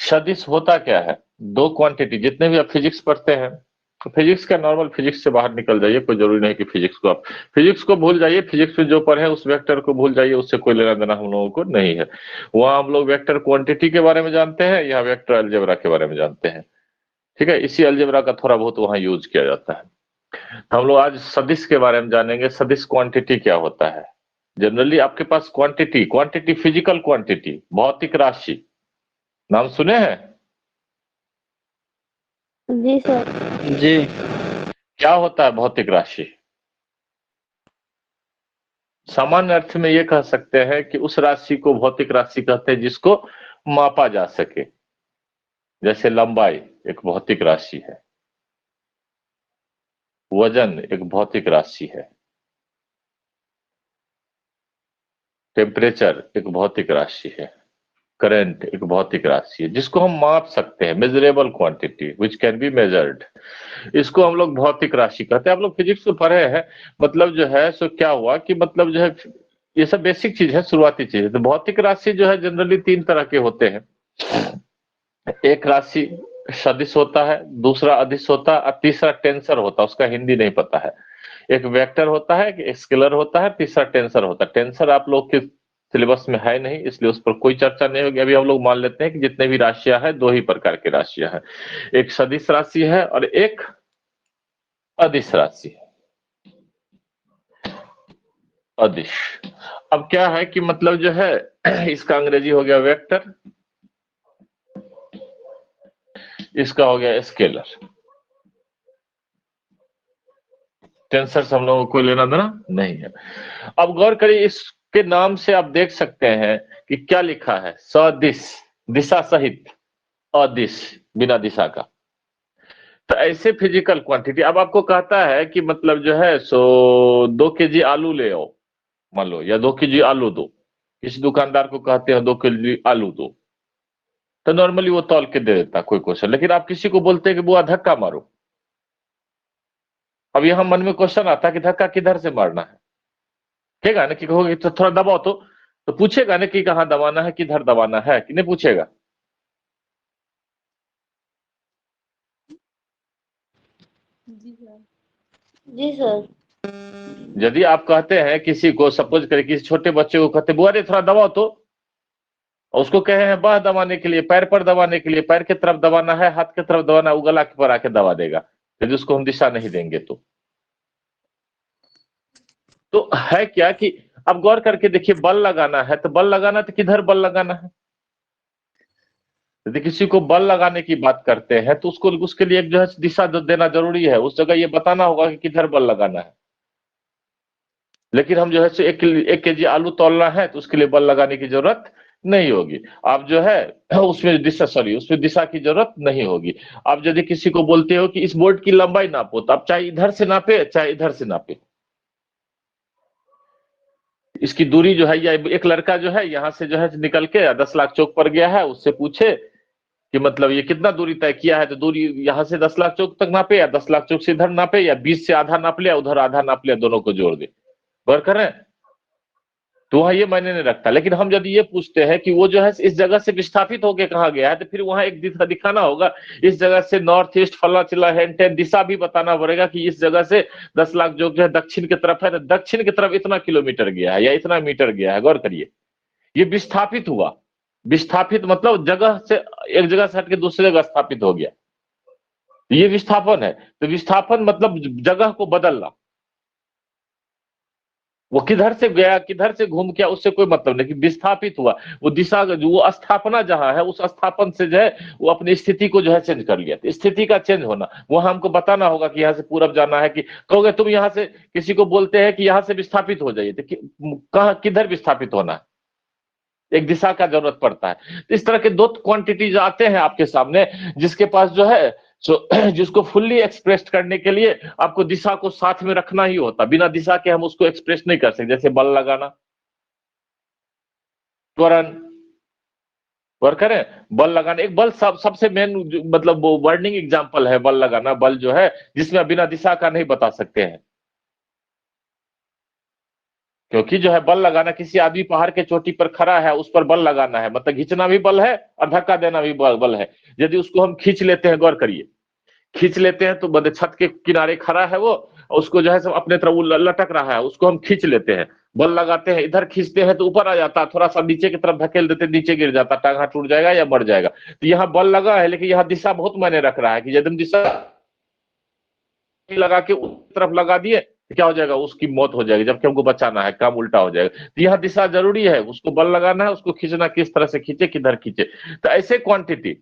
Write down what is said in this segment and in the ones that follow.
सदिश होता क्या है? दो क्वांटिटी, जितने भी आप फिजिक्स पढ़ते हैं, तो फिजिक्स का नॉर्मल, फिजिक्स से बाहर निकल जाइए, कोई जरूरी नहीं कि फिजिक्स को भूल जाइए, फिजिक्स में जो पढ़े उस वेक्टर को भूल जाइए, उससे कोई लेना देना हम लोगों को नहीं है। वहां हम लोग वेक्टर क्वांटिटी के बारे में जानते हैं, यहाँ वेक्टर अलजेब्रा के बारे में जानते हैं। ठीक है, इसी अलजेब्रा का थोड़ा बहुत वहां यूज किया जाता है। तो हम लोग आज सदिश के बारे में जानेंगे, सदिश क्वांटिटी क्या होता है। जनरली आपके पास क्वांटिटी क्वांटिटी फिजिकल क्वांटिटी, भौतिक राशि, नाम सुने हैं? जी सर। जी। क्या होता है भौतिक राशि? सामान्य अर्थ में ये कह सकते हैं कि उस राशि को भौतिक राशि कहते हैं जिसको मापा जा सके। जैसे लंबाई एक भौतिक राशि है, वजन एक भौतिक राशि है, टेम्परेचर एक भौतिक राशि है, करंट एक भौतिक राशि है जिसको हम माप सकते हैं, measurable quantity which can be measured. इसको हम लोग भौतिक राशि कहते हैं। आप लोग फिजिक्स में पढ़े हैं, मतलब जो है सो क्या हुआ कि मतलब जो है ये सब बेसिक चीज है, शुरुआती चीज है। तो भौतिक राशि जो है जनरली तीन तरह के होते हैं। एक राशि सदिश होता है, दूसरा अदिश होता है, और तीसरा टेंसर होता है, उसका हिंदी नहीं पता है। एक वेक्टर होता है, एक स्केलर होता है, तीसरा टेंसर होता है। टेंसर आप लोग के सिलेबस में है नहीं, इसलिए उस पर कोई चर्चा नहीं होगी। अभी हम लोग मान लेते हैं कि जितने भी राशियां हैं, दो ही प्रकार की राशियां हैं, एक सदिश राशि है और एक अदिश राशि है। अदिश, अब क्या है कि मतलब जो है इसका अंग्रेजी हो गया वेक्टर, इसका हो गया स्केलर। टेंसर से हम लोगों को कोई लेना देना नहीं है। अब गौर करिए, इसके नाम से आप देख सकते हैं कि क्या लिखा है, सदिश, दिशा सहित, अदिश बिना दिशा का। तो ऐसे फिजिकल क्वांटिटी, अब आपको कहता है कि मतलब जो है सो 2 केजी आलू ले आओ, मान लो, या 2 केजी आलू दो। किसी दुकानदार को कहते हैं 2 केजी आलू दो, तो नॉर्मली वो तौल के दे देता कोई क्वेश्चन। लेकिन आप किसी को बोलते हैं कि बुआ धक्का मारो, अब यहां मन में क्वेश्चन आता है कि धक्का किधर से मारना है। कहेगा ना कि कहोगे तो थोड़ा दबाओ, तो पूछेगा ना कि कहाँ दबाना है, किधर दबाना है, कि नहीं पूछेगा? जी सर। यदि आप कहते हैं किसी को, सपोज करें किसी छोटे बच्चे को कहते बुआ रे थोड़ा दबाओ तो, और उसको कहे हैं बाह दबाने के लिए, पैर पर दबाने के लिए, पैर की तरफ दबाना है, हाथ की तरफ दबाना, वो गला के पर आके दबा देगा, यदि उसको हम दिशा नहीं देंगे तो है क्या कि अब गौर करके देखिए, बल लगाना है तो बल लगाना, तो किधर बल लगाना है? यदि किसी को बल लगाने की बात करते हैं तो उसको, उसके लिए एक जो है दिशा देना जरूरी है, उस जगह ये बताना होगा कि किधर बल लगाना है। लेकिन हम जो है 1 केजी आलू तोलना है तो उसके लिए बल लगाने की जरूरत नहीं होगी। आप जो है उसमें दिशा की जरूरत नहीं होगी। आप यदि किसी को बोलते हो कि इस बोर्ड की लंबाई नापो, तो आप चाहे इधर से नापे चाहे इधर से नापे, इसकी दूरी जो है, या एक लड़का जो है यहाँ से जो है निकल के 10 लाख चौक पर गया है, उससे पूछे कि मतलब ये कितना दूरी तय किया है, तो दूरी यहाँ से 10 लाख चौक तक नापे, या 10 लाख चौक से इधर नापे, या 20 से आधा नाप लिया, उधर आधा नाप लिया, दोनों को जोड़ दे। गौर करें, तो वहां ये मायने नहीं रखता। लेकिन हम यदि ये पूछते हैं कि वो जो है इस जगह से विस्थापित होकर कहाँ गया है, तो फिर वहां एक दिशा दिखाना होगा, इस जगह से नॉर्थ ईस्ट फला चिल्ला हेन दिशा भी बताना पड़ेगा कि इस जगह से 10 लाख जो है दक्षिण की तरफ है, तो दक्षिण की तरफ इतना किलोमीटर गया है या इतना मीटर गया है। गौर करिए, ये विस्थापित हुआ। विस्थापित मतलब जगह से, एक जगह से हट के दूसरी जगह स्थापित हो गया, ये विस्थापन है। तो विस्थापन मतलब जगह को बदलना। वो किधर से गया, किधर से घूम गया, उससे कोई मतलब नहीं, कि विस्थापित हुआ। वो दिशा, जो वो स्थापना जहां है, उस स्थापन से जो है वो अपनी स्थिति को जो है चेंज कर लिया। तो स्थिति का चेंज होना, वो हमको बताना होगा कि यहाँ से पूरब जाना है, कि कहोगे तुम यहाँ से, किसी को बोलते हैं कि यहाँ से विस्थापित हो जाइए, तो कहाँ किधर विस्थापित होना है, एक दिशा का जरूरत पड़ता है। तो इस तरह के दो क्वांटिटीज आते हैं आपके सामने, जिसके पास जो है जिसको फुल्ली एक्सप्रेस करने के लिए आपको दिशा को साथ में रखना ही होता, बिना दिशा के हम उसको एक्सप्रेस नहीं कर सकते। जैसे बल लगाना, त्वरण, वर्क करें, बल लगाना, एक बल सबसे मेन मतलब वो वर्निंग एग्जांपल है बल लगाना। बल जो है जिसमें बिना दिशा का नहीं बता सकते हैं। क्योंकि जो है बल लगाना, किसी आदमी पहाड़ के चोटी पर खड़ा है, उस पर बल लगाना है, मतलब खींचना भी बल है और धक्का देना भी बल है। यदि उसको हम खींच लेते हैं, गौर करिए, खींच लेते हैं तो बदे छत के किनारे खड़ा है वो, उसको जो है सब अपने तरफ लटक रहा है, उसको हम खींच लेते हैं, बल लगाते हैं, इधर खींचते हैं तो ऊपर आ जाता है, थोड़ा सा नीचे की तरफ धकेल देते, नीचे गिर जाता, टांग हाथ टूट जाएगा या मर जाएगा। तो यहाँ बल लगा है, लेकिन यहाँ दिशा बहुत मायने रख रहा है कि यदि हम दिशा लगा के उस तरफ लगा दिए तो क्या हो जाएगा, उसकी मौत हो जाएगी, जबकि हमको बचाना है, काम उल्टा हो जाएगा। तो यहाँ दिशा जरूरी है, उसको बल लगाना है, उसको खींचना किस तरह से खींचे, किधर खींचे। तो ऐसे क्वांटिटी,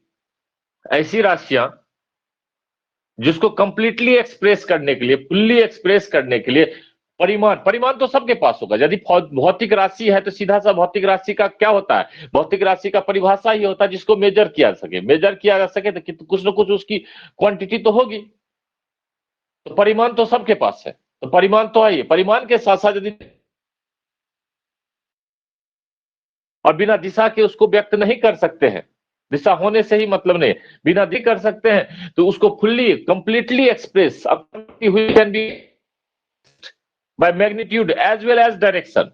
ऐसी राशियां जिसको कंप्लीटली एक्सप्रेस करने के लिए, फुल्ली एक्सप्रेस करने के लिए, परिमाण परिमाण तो सबके पास होगा। यदि भौतिक राशि है तो सीधा सा भौतिक राशि का क्या होता है, भौतिक राशि का परिभाषा ही होता है जिसको मेजर किया जा सके, मेजर किया जा सके तो कुछ ना कुछ उसकी क्वांटिटी तो होगी। तो परिमाण तो सबके पास है, तो परिमाण तो है, परिमाण के साथ साथ यदि और बिना दिशा के उसको व्यक्त नहीं कर सकते हैं, दिशा होने से ही मतलब नहीं, बिना दी कर सकते हैं, तो उसको फुल्ली कंप्लीटली एक्सप्रेस हुई can be by magnitude as well as direction.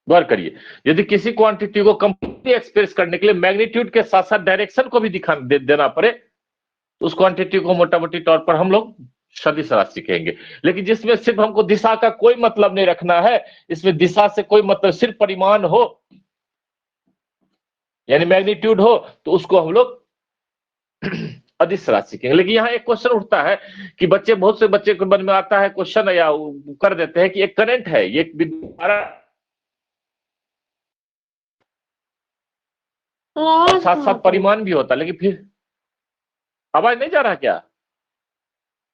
गौर करिए, यदि किसी क्वांटिटी को कंप्लीटली एक्सप्रेस करने के लिए मैग्नीट्यूड के साथ साथ डायरेक्शन को भी देना पड़े, तो उस क्वांटिटी को मोटा मोटी तौर पर हम लोग सदिश राशि कहेंगे। लेकिन जिसमें सिर्फ हमको दिशा का कोई मतलब नहीं रखना है, इसमें दिशा से कोई मतलब, सिर्फ परिमाण हो यानी मैग्नीट्यूड हो, तो उसको हम लोग अदिश राशि कहेंगे। लेकिन यहाँ एक क्वेश्चन उठता है कि बच्चे, बहुत से बच्चे के मन में आता है क्वेश्चन, या कर देते हैं कि एक करंट है, ये साथ साथ परिमाण भी होता, लेकिन फिर आवाज नहीं जा रहा क्या?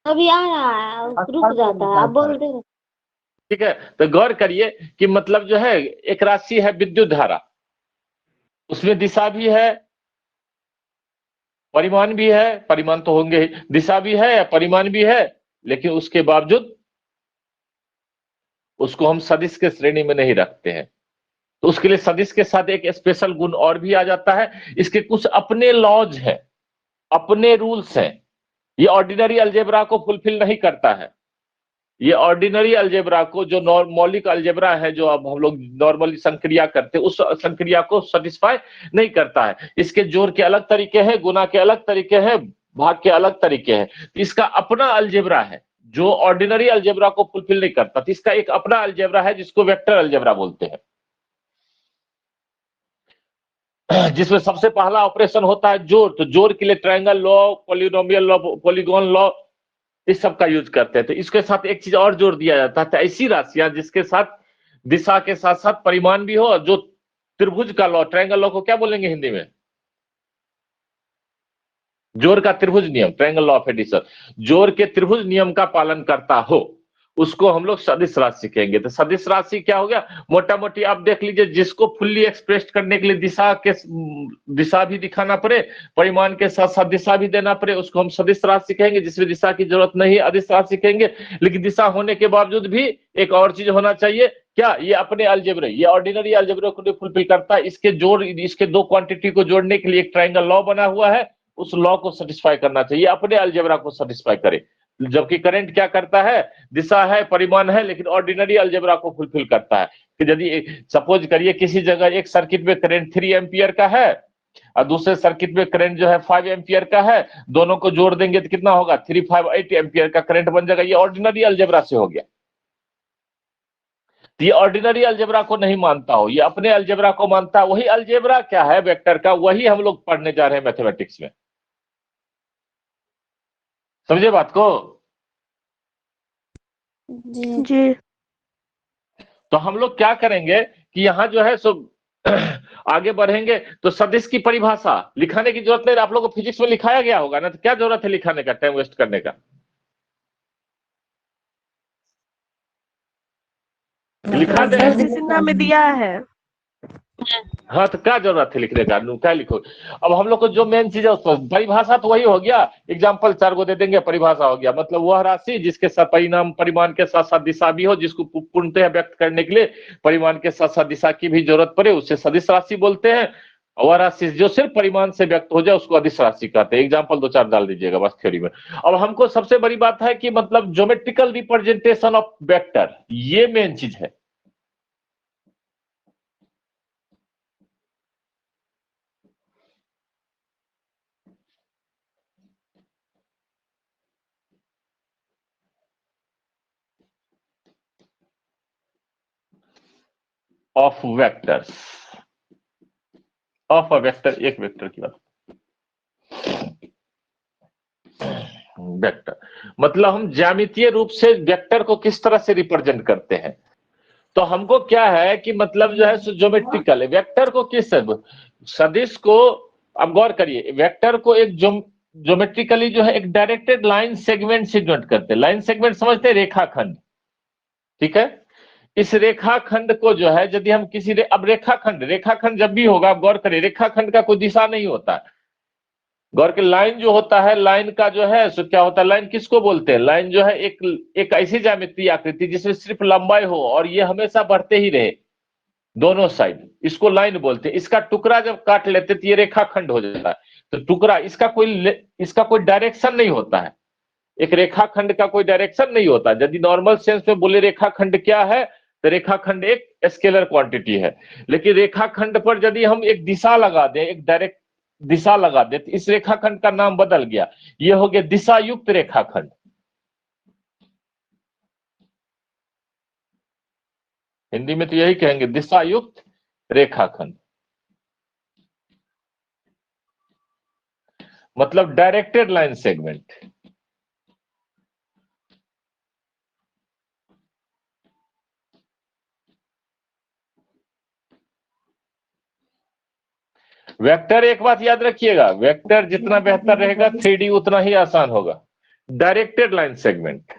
अभी आ रहा है, रुक जाता है, आप बोलते हैं। ठीक है, तो गौर करिए कि मतलब जो है, एक राशि है विद्युत धारा, उसमें दिशा भी है, परिमाण भी है, परिमाण तो होंगे ही, दिशा भी है, परिमाण भी है, लेकिन उसके बावजूद उसको हम सदिश के श्रेणी में नहीं रखते हैं। तो उसके लिए सदिश के साथ एक स्पेशल गुण और भी आ जाता है, इसके कुछ अपने लॉज हैं, अपने रूल्स हैं। ये ऑर्डिनरी अलजेब्रा को फुलफिल नहीं करता है। ये ऑर्डिनरी अलजेब्रा को, जो मौलिक अलजेब्रा है, जो अब हम लोग नॉर्मली संक्रिया करते हैं, उस संक्रिया को सेटिस्फाई नहीं करता है। इसके जोड़ के अलग तरीके हैं, गुना के अलग तरीके हैं, भाग के अलग तरीके हैं। इसका अपना अलजेब्रा है जो ऑर्डिनरी अलजेब्रा को फुलफिल नहीं करता। तो इसका एक अपना अलजेब्रा है जिसको वेक्टर अलजेब्रा बोलते हैं, जिसमें सबसे पहला ऑपरेशन होता है जोड़। तो जोड़ के लिए triangle law, polynomial law, polygon law, इस सब का यूज करते हैं। तो इसके साथ एक चीज और जोड़ दिया जाता है, तो ऐसी राशियां जिसके साथ दिशा के साथ साथ परिमाण भी हो, जो त्रिभुज का लॉ, ट्रायंगल लॉ को क्या बोलेंगे हिंदी में, जोड़ का त्रिभुज नियम, ट्रायंगल लॉ ऑफ एडिशन, जोड़ के त्रिभुज नियम का पालन करता हो, उसको हम लोग सदिश राशि कहेंगे। तो सदिश राशि क्या हो गया, मोटा मोटी आप देख लीजिए, जिसको फुल्ली एक्सप्रेस करने के लिए दिशा भी दिखाना पड़े, परिमाण के साथ साथ दिशा भी देना पड़े, उसको हम सदिश राशि कहेंगे। जिसमें दिशा की जरूरत नहीं, अदिश राशि कहेंगे। लेकिन दिशा होने के बावजूद भी एक और चीज होना चाहिए, क्या, ये अपने अलजेब्रे, ये ऑर्डिनरी अलजेब्रे को फुलफिल करता है। इसके जोड़, इसके दो क्वांटिटी को जोड़ने के लिए एक ट्रायंगल लॉ बना हुआ है, उस लॉ को सेटिस्फाई करना चाहिए, अपने अलजेब्रा को सेटिस्फाई करे। जबकि करंट क्या करता है, दिशा है, परिमाण है, लेकिन ऑर्डिनरी अलजेब्रा को फुलफिल करता है। कि यदि सपोज करिए किसी जगह एक सर्किट में करंट 3 एम्पियर का है और दूसरे सर्किट में करंट जो है 5 एम्पियर का है, दोनों को जोड़ देंगे तो कितना होगा, 358 एम्पियर का करंट बन जाएगा। ये ऑर्डिनरी अलजेब्रा से हो गया। तो ये ऑर्डिनरी अलजेब्रा को नहीं मानता हो, ये अपने अलजेब्रा को मानता है। वही अलजेब्रा क्या है वेक्टर का, वही हम लोग पढ़ने जा रहे हैं मैथमेटिक्स में। समझे बात को? जी। तो हम लोग क्या करेंगे कि यहाँ जो है सो आगे बढ़ेंगे, तो सदिश की परिभाषा लिखाने की जरूरत नहीं, आप लोगों को फिजिक्स में लिखाया गया होगा ना, तो क्या जरूरत है लिखाने का, टाइम वेस्ट करने का। लिखा दे में दिया है। हाँ, तो क्या जरूरत है लिखने का, क्या लिखो। अब हम लोग को जो मेन चीज है उस पर परिभाषा तो वही हो गया, एग्जाम्पल 4 को दे देंगे, परिभाषा हो गया। मतलब वह राशि जिसके साथ परिणाम, परिमाण के साथ साथ दिशा भी हो, जिसको पूर्णतः व्यक्त करने के लिए परिमाण के साथ साथ दिशा की भी जरूरत पड़े, उसे सदिश राशि बोलते हैं। वह राशि जो सिर्फ परिमाण से व्यक्त हो जाए उसको अदिश राशि कहते हैं। एग्जाम्पल 2-4 डाल दीजिएगा बस थ्योरी में। अब हमको सबसे बड़ी बात है कि मतलब ज्योमेट्रिकल रिप्रेजेंटेशन ऑफ वेक्टर, ये मेन चीज है। Of vectors, of a vector, एक वेक्टर की बात, वेक्टर मतलब हम ज्यामितीय रूप से वेक्टर को किस तरह से रिप्रेजेंट करते हैं। तो हमको क्या है कि मतलब जो है ज्योमेट्रिकल वेक्टर को किस सदिश को, अब गौर करिए, वेक्टर को एक ज्योमेट्रिकली जो है एक डायरेक्टेड लाइन सेगमेंट से डिनोट करते हैं। लाइन सेगमेंट समझते हैं, रेखाखंड, ठीक है। इस रेखाखंड को जो है यदि हम किसी अब रेखाखंड जब भी होगा, आप गौर करिए, रेखाखंड का कोई दिशा नहीं होता। गौर के लाइन जो होता है, लाइन का जो है सो क्या होता है, लाइन किसको बोलते हैं, लाइन जो है एक ऐसी ज्यामितीय आकृति जिसमें सिर्फ लंबाई हो और ये हमेशा बढ़ते ही रहे दोनों साइड, इसको लाइन बोलते हैं। इसका टुकड़ा जब काट लेते तो ये रेखाखंड हो जाता है। तो टुकड़ा इसका कोई डायरेक्शन नहीं होता है, एक रेखाखंड का कोई डायरेक्शन नहीं होता। यदि नॉर्मल सेंस में बोले रेखाखंड क्या है, तो रेखाखंड एक स्केलर क्वांटिटी है। लेकिन रेखाखंड पर यदि हम एक दिशा लगा दें, एक डायरेक्ट दिशा लगा दे, तो इस रेखाखंड का नाम बदल गया, ये हो गया दिशायुक्त रेखाखंड। हिंदी में तो यही कहेंगे, दिशायुक्त रेखाखंड, मतलब डायरेक्टेड लाइन सेगमेंट। वेक्टर, एक बात याद रखिएगा, वेक्टर जितना बेहतर रहेगा 3D उतना ही आसान होगा। डायरेक्टेड लाइन सेगमेंट,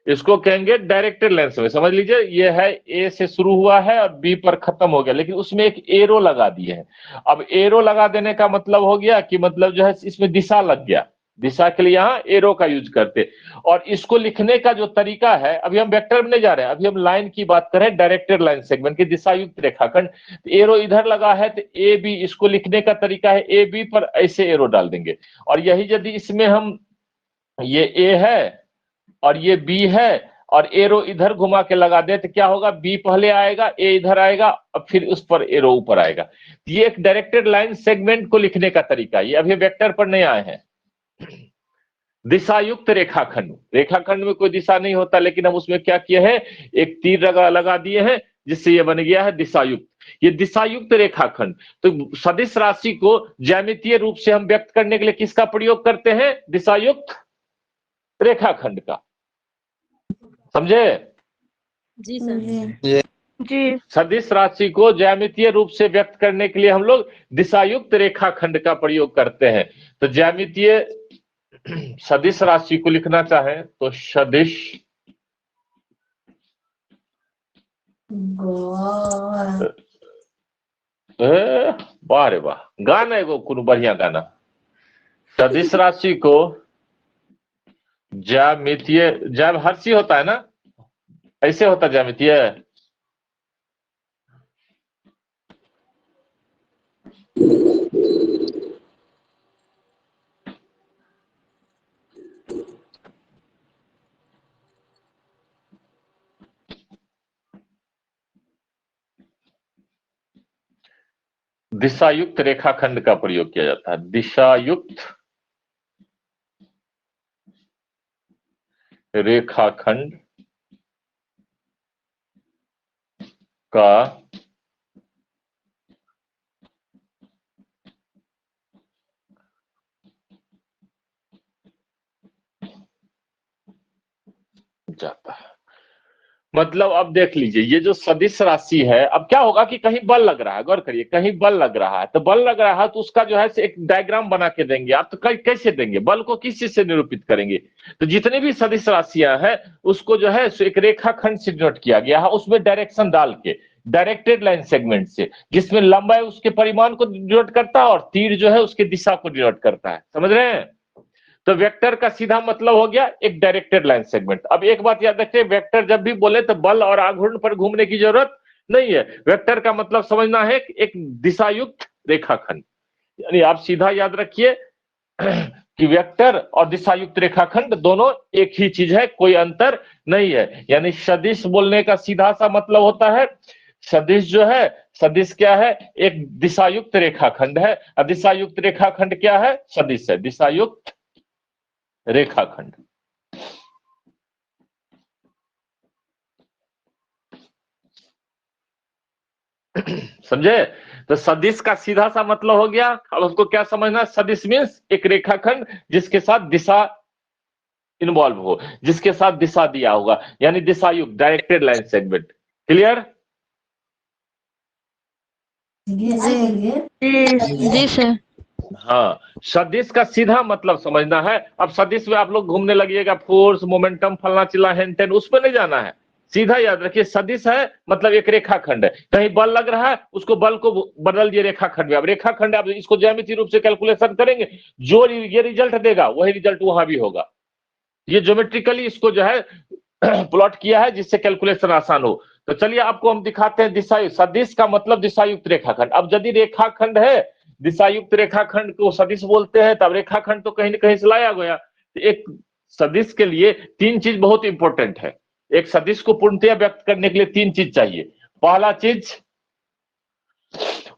इसको कहेंगे डायरेक्टेड लाइन सेगमेंट। समझ लीजिए, ये है ए से शुरू हुआ है और बी पर खत्म हो गया, लेकिन उसमें एक एरो लगा दिए हैं। अब एरो लगा देने का मतलब हो गया कि मतलब जो है इसमें दिशा लग गया, दिशा के लिए यहाँ एरो का यूज करते। और इसको लिखने का जो तरीका है, अभी हम वेक्टर में नहीं जा रहे हैं, अभी हम लाइन की बात कर रहे हैं, डायरेक्टेड लाइन सेगमेंट की दिशायुक्त रेखाखंड। तो एरो इधर लगा है तो ए बी, इसको लिखने का तरीका है ए बी पर ऐसे एरो डाल देंगे। और यही यदि इसमें हम, ये ए है और ये बी है और एरो इधर घुमा के लगा दे, तो क्या होगा, बी पहले आएगा, ए इधर आएगा और फिर उस पर एरो ऊपर आएगा। ये एक डायरेक्टेड लाइन सेगमेंट को लिखने का तरीका, ये अभी वेक्टर पर नहीं आए हैं। दिशायुक्त रेखाखंड, रेखाखंड में कोई दिशा नहीं होता, लेकिन हम उसमें क्या किए हैं, एक तीर लगा दिए हैं, जिससे ये बन गया है दिशायुक्त। ये दिशायुक्त रेखाखंड। तो सदिश राशि को ज्यामितीय रूप से हम व्यक्त करने के लिए किसका प्रयोग करते हैं, दिशायुक्त रेखाखंड का। समझे? जी सर। जी सदिश राशि को ज्यामितीय रूप से व्यक्त करने के लिए हम लोग दिशायुक्त रेखाखंड का प्रयोग करते हैं। तो ज्यामितीय सदिश राशि को लिखना चाहें तो सदिश वाह रे वाह, गाना एगो कोनो बढ़िया गाना। सदिश राशि को ज्यामितीय, हर्षी होता है ना, ऐसे होता ज्यामितीय। दिशायुक्त रेखाखंड का प्रयोग किया जाता है, दिशायुक्त रेखाखंड का जाता है। मतलब अब देख लीजिए, ये जो सदिश राशि है, अब क्या होगा कि कहीं बल लग रहा है, गौर करिए, कहीं बल लग रहा है, तो बल लग रहा है तो उसका जो है एक डायग्राम बना के देंगे आप। तो कैसे देंगे, बल को किस चीज से निरूपित करेंगे, तो जितनी भी सदिश राशियां हैं उसको जो है एक रेखाखंड से डिनोट किया गया है, उसमें डायरेक्शन डाल के, डायरेक्टेड लाइन सेगमेंट से, जिसमें लंबाई उसके परिमाण को डिनोट करता है और तीर जो है उसके दिशा को डिनोट करता है। समझ रहे हैं? तो वेक्टर का सीधा मतलब हो गया एक डायरेक्टेड लाइन सेगमेंट। अब एक बात याद रखिए, वेक्टर जब भी बोले तो बल और आघूर्ण पर घूमने की जरूरत नहीं है। वेक्टर का मतलब समझना है एक दिशायुक्त रेखाखंड। यानी आप सीधा याद रखिए कि वेक्टर और दिशायुक्त रेखाखंड दोनों एक ही चीज है, कोई अंतर नहीं है। यानी सदिश बोलने का सीधा सा मतलब होता है, सदिश जो है, सदिश क्या है, एक दिशायुक्त रेखाखंड है। और दिशायुक्त रेखाखंड क्या है, सदिश है, दिशायुक्त रेखाखंड। समझे? तो सदिश का सीधा सा मतलब हो गया। अब उसको क्या समझना, सदिश मीन्स एक रेखाखंड जिसके साथ दिशा इन्वॉल्व हो, जिसके साथ दिशा दिया होगा, यानी दिशा युक्त, डायरेक्टेड लाइन सेगमेंट। क्लियर? जी सर। हाँ, सदिश का सीधा मतलब समझना है। अब सदिश में आप लोग घूमने लगिएगा, फोर्स, मोमेंटम, फलना चिल्ला, हेन टेन, उस पर नहीं जाना है। सीधा याद रखिए, सदिश है मतलब एक रेखाखंड है, कहीं बल लग रहा है, उसको बल को बदल दिए रेखाखंड में। अब रेखाखंड आप इसको ज्यामितीय रूप से कैलकुलेशन करेंगे, जो ये रिजल्ट देगा वही रिजल्ट वहां भी होगा। ये ज्योमेट्रिकली इसको जो है प्लॉट किया है, जिससे कैलकुलेशन आसान हो। तो चलिए आपको हम दिखाते हैं दिशायुक्त। सदिश का मतलब दिशायुक्त रेखाखंड। अब यदि रेखाखंड है, दिशायुक्त रेखाखंड को सदिश बोलते हैं, तब रेखाखंड तो कहीं ना कहीं से लाया गया। तो एक सदिश के लिए तीन चीज बहुत इंपॉर्टेंट है। एक सदिश को पूर्णतया व्यक्त करने के लिए तीन चीज चाहिए। पहला चीज,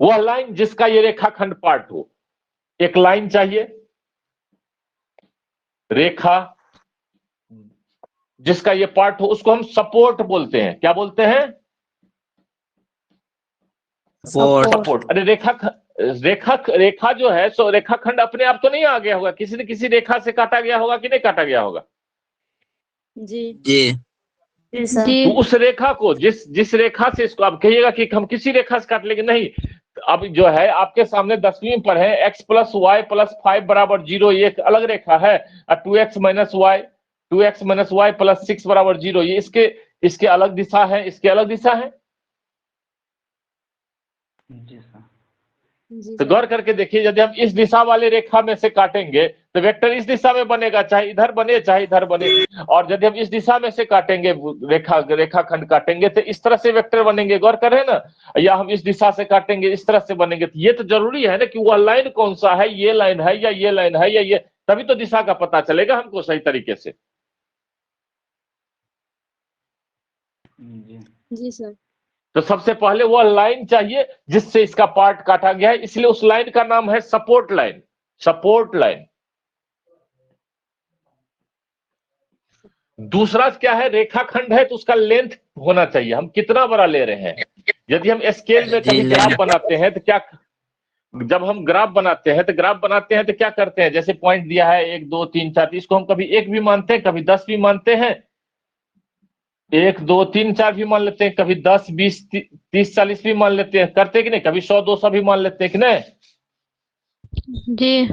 वह लाइन जिसका ये रेखाखंड पार्ट हो। एक लाइन चाहिए, रेखा जिसका ये पार्ट हो, उसको हम सपोर्ट बोलते हैं। क्या बोलते हैं? सपोर्ट। अरे रेखा जो है, सो रेखाखंड अपने आप तो नहीं आ गया होगा, किसी न किसी रेखा से काटा गया होगा कि नहीं काटा गया होगा? जी जी तो उस रेखा को जिस रेखा से, इसको आप कहिएगा कि हम किसी रेखा से काट लेंगे, नहीं। अब जो है आपके सामने 10वीं पर है, x प्लस वाई प्लस 5 बराबर 0, ये एक अलग रेखा है। और 2x माइनस वाई प्लस 6 बराबर 0, ये इसके अलग दिशा है, इसके अलग दिशा है। तो गौर करके देखिए, यदि हम इस दिशा वाले रेखा में से काटेंगे तो वेक्टर इस दिशा में बनेगा, चाहे इधर बने चाहे इधर बने। और यदि हम इस दिशा में से काटेंगे, रेखाखंड काटेंगे, तो इस तरह से वेक्टर बनेंगे। गौर कर रहे हैं ना? या हम इस दिशा से काटेंगे, इस तरह से बनेंगे। तो ये तो जरूरी है ना कि वह लाइन कौन सा है, ये लाइन है या ये लाइन है या ये, तभी तो दिशा का पता चलेगा हमको सही तरीके से। जी सर। तो सबसे पहले वह लाइन चाहिए जिससे इसका पार्ट काटा गया है, इसलिए उस लाइन का नाम है सपोर्ट लाइन। Support line. दूसरा क्या है, रेखाखंड है तो उसका लेंथ होना चाहिए, हम कितना बड़ा ले रहे हैं। यदि हम स्केल में कभी ग्राफ बनाते हैं तो क्या, जब हम ग्राफ बनाते हैं तो क्या करते हैं, जैसे पॉइंट दिया है 1 2 3 4, इसको हम कभी 1 भी मानते हैं, कभी 10 भी मानते हैं, 1 2 3 4 भी मान लेते हैं, कभी 10 20 30 40 भी मान लेते हैं, करते कि नहीं? कभी 100 200 भी मान लेते हैं कि नहीं? जी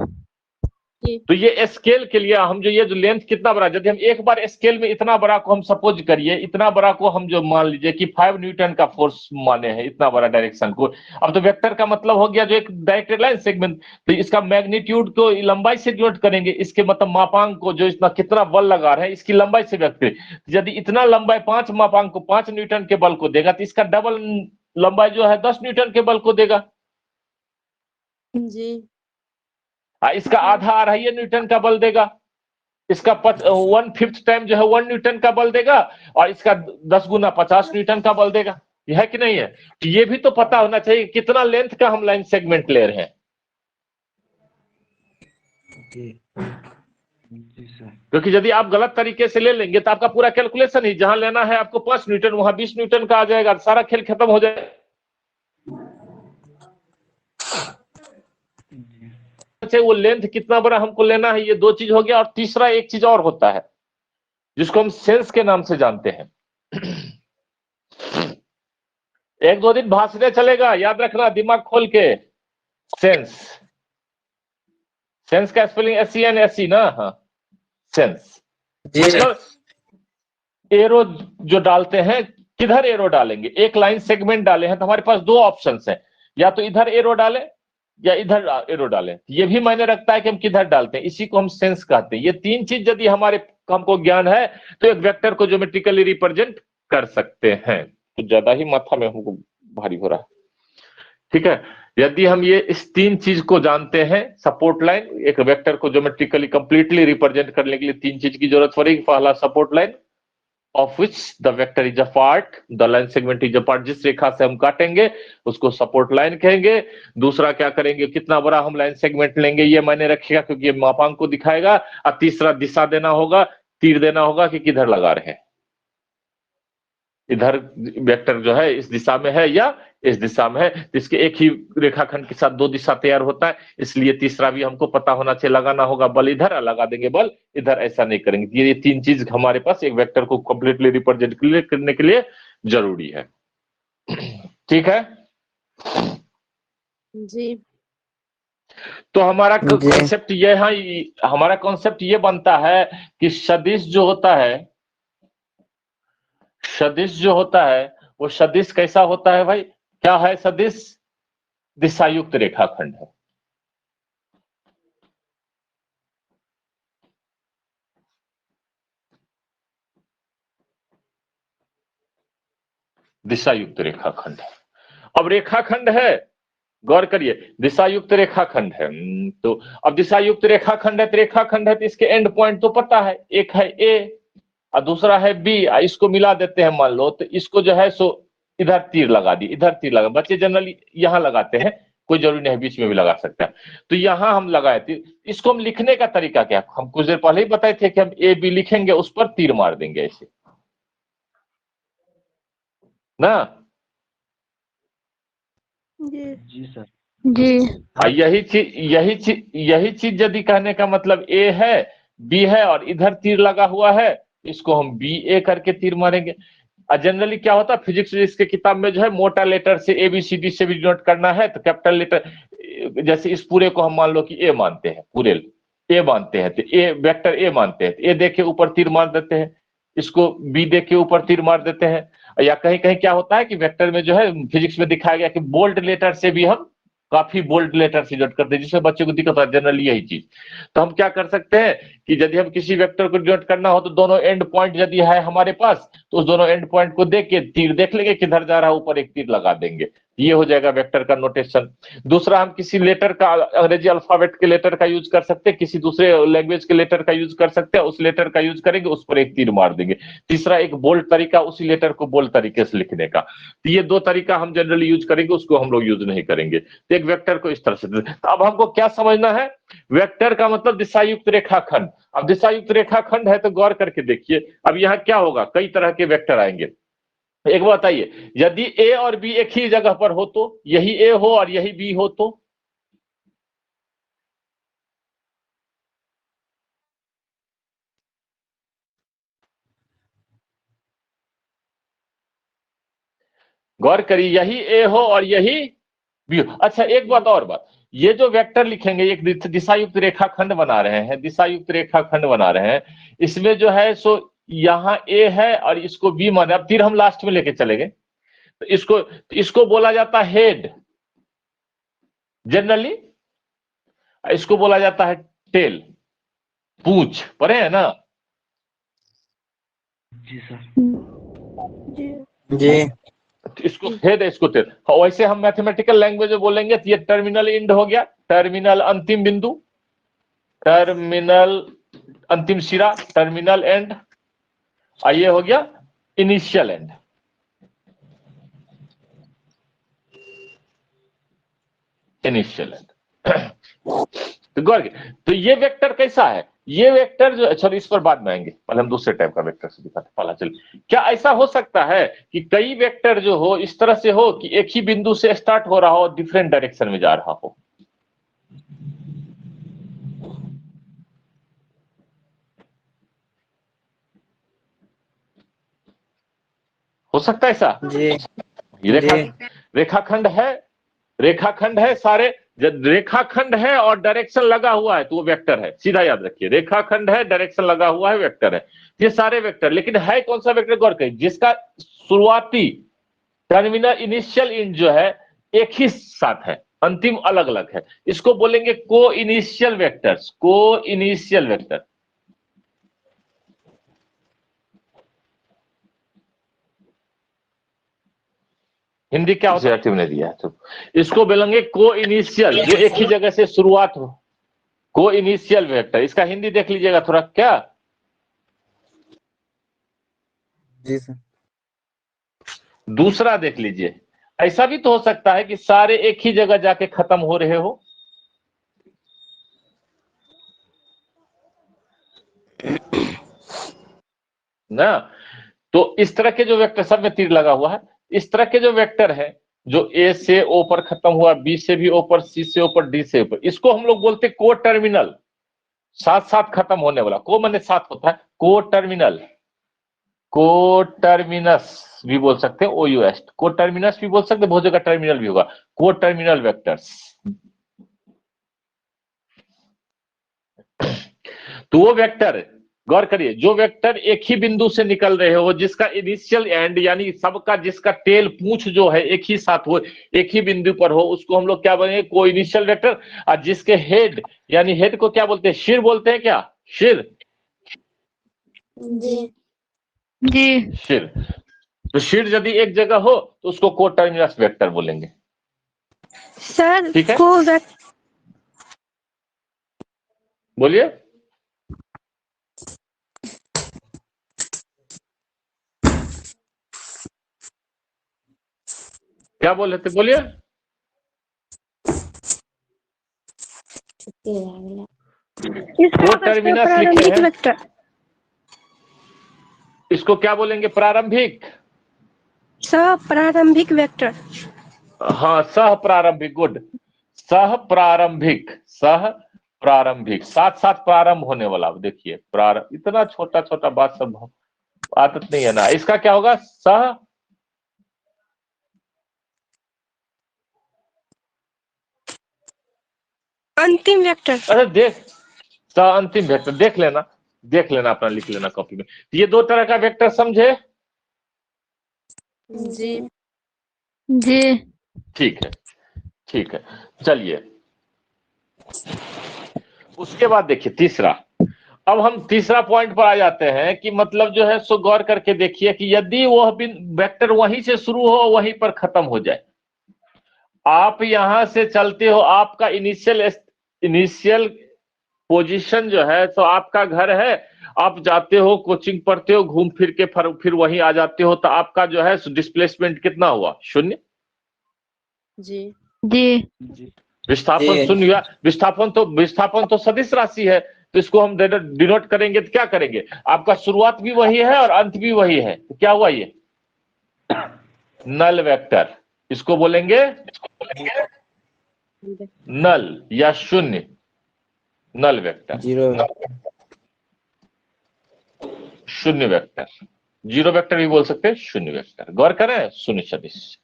तो ये स्केल के लिए हम जो लेंथ कितना बड़ा, यदि हम एक बार स्केल में इतना बड़ा को हम सपोज करिए, इतना बड़ा को हम जो मान लीजिए कि 5 न्यूटन का फोर्स माने हैं, इतना बड़ा डायरेक्शन को। अब तो वेक्टर का मतलब हो गया जो एक डायरेक्टेड लाइन सेगमेंट, तो इसका मैग्नीट्यूड को लंबाई से डिनोट करेंगे, इसके मतलब मापांक को, जो इतना कितना बल लगा रहे हैं इसकी लंबाई से व्यक्त करें। यदि इतना लंबाई 5 मापांक को 5 न्यूटन के बल को देगा, तो इसका डबल लंबाई जो है 10 न्यूटन के बल को देगा। जी इसका आधा 2.5 न्यूटन का बल देगा, इसका 1/5 टाइम जो है 1 न्यूटन का बल देगा, और इसका 10 गुना 50 न्यूटन का बल देगा। यह है कि नहीं है? तो ये भी तो पता होना चाहिए कितना लेंथ का हम लाइन सेगमेंट ले रहे हैं। क्योंकि यदि आप गलत तरीके से ले लेंगे तो आपका पूरा कैलकुलेशन ही, जहां लेना है आपको 5 न्यूटन, वहां 20 न्यूटन का आ जाएगा, सारा खेल खत्म हो जाएगा। वो लेंथ कितना बड़ा हमको लेना है, ये 2 चीज हो गया। और तीसरा एक चीज और होता है जिसको हम सेंस के नाम से जानते हैं। 1-2 दिन भाषणे चलेगा, याद रखना दिमाग खोल के। सेंस का स्पेलिंग SENSE ना? हाँ, सेंस मतलब एरो जो डालते हैं, किधर एरो डालेंगे? एक लाइन सेगमेंट डाले हैं तो हमारे पास 2 ऑप्शंस हैं, या तो इधर एरो डालें या इधर एरो डालें। ये भी मायने रखता है कि हम किधर डालते हैं, इसी को हम सेंस कहते हैं। ये 3 चीज यदि हमारे हमको ज्ञान है तो एक वेक्टर को ज्योमेट्रिकली रिप्रेजेंट कर सकते हैं। तो ज्यादा ही माथा में हमको भारी हो रहा है, ठीक है? यदि हम ये इस 3 चीज को जानते हैं, सपोर्ट लाइन, एक वेक्टर को ज्योमेट्रिकली कंप्लीटली रिप्रेजेंट करने के लिए 3 चीज की जरूरत पड़ेगी। पहला support line, of which the vector is a part, the line segment is a part, जिस रेखा से हम काटेंगे उसको सपोर्ट लाइन कहेंगे। दूसरा क्या करेंगे, कितना बड़ा हम लाइन सेगमेंट लेंगे ये मायने रखिएगा, क्योंकि ये मापांक को दिखाएगा। और तीसरा दिशा देना होगा, तीर देना होगा कि किधर लगा रहे हैं, इधर वेक्टर जो है इस दिशा में है या इस दिशा में है, इसके एक ही रेखाखंड के साथ दो दिशा तैयार होता है, इसलिए तीसरा भी हमको पता होना चाहिए। लगाना होगा बल इधर और लगा देंगे बल इधर, ऐसा नहीं करेंगे। ये तीन चीज हमारे पास एक वेक्टर को कंप्लीटली रिप्रेजेंट करने के लिए जरूरी है। ठीक है जी। तो हमारा कॉन्सेप्ट ये है, हमारा कॉन्सेप्ट ये बनता है कि सदिश जो होता है, सदिश जो होता है वो सदिश कैसा होता है भाई? क्या है सदिश? दिशायुक्त रेखाखंड है। दिशायुक्त रेखाखंड है। अब रेखाखंड है, गौर करिए, दिशायुक्त रेखाखंड है। तो अब दिशायुक्त रेखाखंड है तो रेखाखंड है तो इसके एंड पॉइंट तो पता है, एक है ए और दूसरा है बी। इसको मिला देते हैं मान लो, तो इसको जो है सो इधर तीर लगा दी, इधर तीर लगा। बच्चे जनरली यहां लगाते हैं, कोई जरूरी नहीं बीच में भी लगा सकता है। तो यहां हम लगाए थे, इसको हम लिखने का तरीका क्या? हम कुछ देर पहले ही बताए थे कि हम ए बी लिखेंगे, उस पर तीर मार देंगे ऐसे ना। जी सर। जी। यही चीज यदि कहने का मतलब ए है, बी है और इधर तीर लगा हुआ है, इसको हम बी ए करके तीर मारेंगे। जनरली क्या होता है फिजिक्स के किताब में जो है, मोटा लेटर से ए बी सी डी से भी डिनोट करना है तो कैपिटल लेटर, जैसे इस पूरे को हम मान लो कि ए मानते हैं, पूरे ए मानते हैं तो ए वेक्टर ए मानते हैं, तो ए देख के ऊपर तीर मार देते हैं, इसको बी देख के ऊपर तीर मार देते हैं। या कहीं कहीं क्या होता है कि वेक्टर में जो है फिजिक्स में दिखाया गया कि बोल्ड लेटर से भी हम काफी बोल्ड लेटर से डिनोट करते हैं, जिसमें बच्चे को दिक्कत होता है जनरली यही चीज। तो हम क्या कर सकते हैं कि यदि हम किसी वेक्टर को डिनोट करना हो तो दोनों एंड पॉइंट यदि है हमारे पास, तो उस दोनों एंड पॉइंट को देख के तीर देख लेंगे किधर जा रहा है, ऊपर एक तीर लगा देंगे, ये हो जाएगा वेक्टर का नोटेशन। दूसरा, हम किसी लेटर का, अंग्रेजी अल्फाबेट के लेटर का यूज कर सकते हैं, किसी दूसरे लैंग्वेज के लेटर का यूज कर सकते हैं, उस लेटर का यूज करेंगे, उस पर एक तीर मार देंगे। तीसरा, एक बोल्ड तरीका उसी लेटर को बोल्ड तरीके से लिखने का। तो ये दो तरीका हम जनरली यूज करेंगे, उसको हम लोग यूज नहीं करेंगे। तो एक वेक्टर को इस तरह से, तो अब हमको क्या समझना है? वेक्टर का मतलब दिशायुक्त रेखाखंड। अब दिशायुक्त रेखाखंड है तो गौर करके देखिए, अब यहाँ क्या होगा, कई तरह के वेक्टर आएंगे। एक बात बताइए, यदि ए और बी एक ही जगह पर हो तो, यही ए हो और यही बी हो तो, गौर करिए, यही ए हो और यही बी हो। अच्छा एक बात और बात, ये जो वेक्टर लिखेंगे, एक दिशायुक्त रेखाखंड बना रहे हैं, दिशायुक्त रेखाखंड बना रहे हैं, इसमें जो है सो यहाँ ए है और इसको बी माने, अब तीर हम लास्ट में लेके चले गए, तो इसको बोला जाता है हेड जनरली, इसको बोला जाता है टेल, पूंछ, पढ़े है ना? जी सर। जी इसको हेड, इसको टेल। वैसे हम मैथमेटिकल लैंग्वेज में बोलेंगे तो ये टर्मिनल एंड हो गया, टर्मिनल अंतिम बिंदु, टर्मिनल अंतिम सिरा, टर्मिनल एंड, और ये हो गया इनिशियल एंड। इनिशियल एंड तो गौर, तो ये वेक्टर कैसा है? ये वेक्टर जो, अच्छा इस पर बाद में आएंगे, पहले हम दूसरे टाइप का वेक्टर से दिखाते पहला। चलिए, क्या ऐसा हो सकता है कि कई वेक्टर जो हो इस तरह से हो कि एक ही बिंदु से स्टार्ट हो रहा हो, डिफरेंट डायरेक्शन में जा रहा हो सकता है ऐसा? जी रेखाखंड है, रेखाखंड है सारे, जब रेखाखंड है और डायरेक्शन लगा हुआ है तो वो वेक्टर है, सीधा याद रखिए, रेखाखंड है डायरेक्शन लगा हुआ है वेक्टर है, ये सारे वेक्टर। लेकिन है कौन सा वेक्टर? गौर करिए, जिसका शुरुआती टर्मिनल इनिशियल एंड जो है एक ही साथ है, अंतिम अलग अलग है, इसको बोलेंगे को इनिशियल वेक्टर्स, को इनिशियल वेक्टर। हिंदी क्या होता है ने दिया है, तो इसको बोलेंगे को इनिशियल, जो एक ही जगह से शुरुआत हो, को इनिशियल वेक्टर। इसका हिंदी देख लीजिएगा थोड़ा, क्या? जी सर। दूसरा देख लीजिए, ऐसा भी तो हो सकता है कि सारे एक ही जगह जाके खत्म हो रहे हो, ना? तो इस तरह के जो वेक्टर, सब में तीर लगा हुआ है, इस तरह के जो वेक्टर है जो ए से ओ पर खत्म हुआ, बी से भी ओ पर, सी से ऊपर, डी से ऊपर, इसको हम लोग बोलते हैं को टर्मिनल, साथ साथ खत्म होने वाला। को माने साथ होता है, को टर्मिनल, को टर्मिनस भी बोल सकते हैं, OUS, को टर्मिनस भी बोल सकते हैं, बहुत जगह टर्मिनल भी होगा, को टर्मिनल वेक्टर्स। तो वो वेक्टर, गौर करिए, जो वेक्टर एक ही बिंदु से निकल रहे हो, जिसका इनिशियल एंड यानी सबका जिसका टेल पूंछ जो है एक ही साथ हो, एक ही बिंदु पर हो, उसको हम लोग क्या बोलेंगे, को इनिशियल वेक्टर। और जिसके हेड यानी हेड को क्या बोलते हैं, शिर बोलते हैं, क्या शिर, जी जी शिर। तो शिर यदि एक जगह हो तो उसको को टर्मिनस वेक्टर बोलेंगे। सर ठीक है, को बोलिए। क्या बोल रहे थे, बोलिए। को टर्मिनस लिखे हैं, वेक्टर। इसको क्या बोलेंगे, प्रारंभिक, प्रारंभिक वेक्टर। हाँ, सह प्रारंभिक, गुड, सह प्रारंभिक, सह प्रारंभिक, साथ साथ प्रारंभ होने वाला। अब देखिए प्रारंभ, इतना छोटा छोटा बात सब आदत नहीं है ना। इसका क्या होगा, सह अंतिम वेक्टर। अरे देख, सह अंतिम वेक्टर, देख लेना, देख लेना, अपना लिख लेना कॉपी में। ये दो तरह का वेक्टर समझे। जी जी ठीक है, ठीक है, चलिए उसके बाद देखिए तीसरा। अब हम तीसरा पॉइंट पर आ जाते हैं कि मतलब जो है सो गौर करके देखिए कि यदि वह वेक्टर वहीं से शुरू हो वहीं पर खत्म हो जाए, आप यहां से चलते हो, आपका इनिशियल पोजीशन जो है तो आपका घर है, आप जाते हो कोचिंग पढ़ते हो, घूम फिर के फिर वहीं आ जाते हो, तो आपका जो है डिस्प्लेसमेंट कितना हुआ, शून्य। जी जी विस्थापन शून्य हुआ। विस्थापन तो सदिश राशि है, तो इसको हम डिनोट करेंगे तो क्या करेंगे, आपका शुरुआत भी वही है और अंत भी वही है, तो क्या हुआ ये नल वेक्टर। इसको बोलेंगे नल या शून्य, नल वेक्टर, शून्य वेक्टर, जीरो वेक्टर भी बोल सकते हैं, शून्य वेक्टर। गौर करें, शून्य सदिश।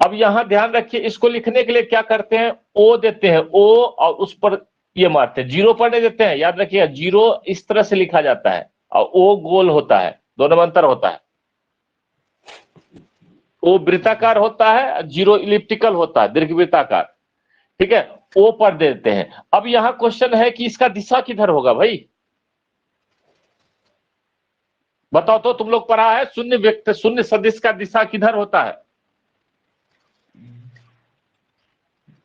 अब यहां ध्यान रखिए, इसको लिखने के लिए क्या करते हैं, ओ देते हैं, ओ और उस पर ये मारते हैं, जीरो पर नहीं देते हैं। याद रखिएगा, जीरो इस तरह से लिखा जाता है और ओ गोल होता है, दोनों में अंतर होता है। ओ वृत्ताकार होता है, जीरो इलिप्टिकल होता है, दीर्घवृत्ताकार। ठीक है, ओ पर देते हैं। अब यहां क्वेश्चन है कि इसका दिशा किधर होगा भाई, बताओ तो, तुम लोग पढ़ा है शून्य वेक्टर, शून्य सदिश का दिशा किधर होता है,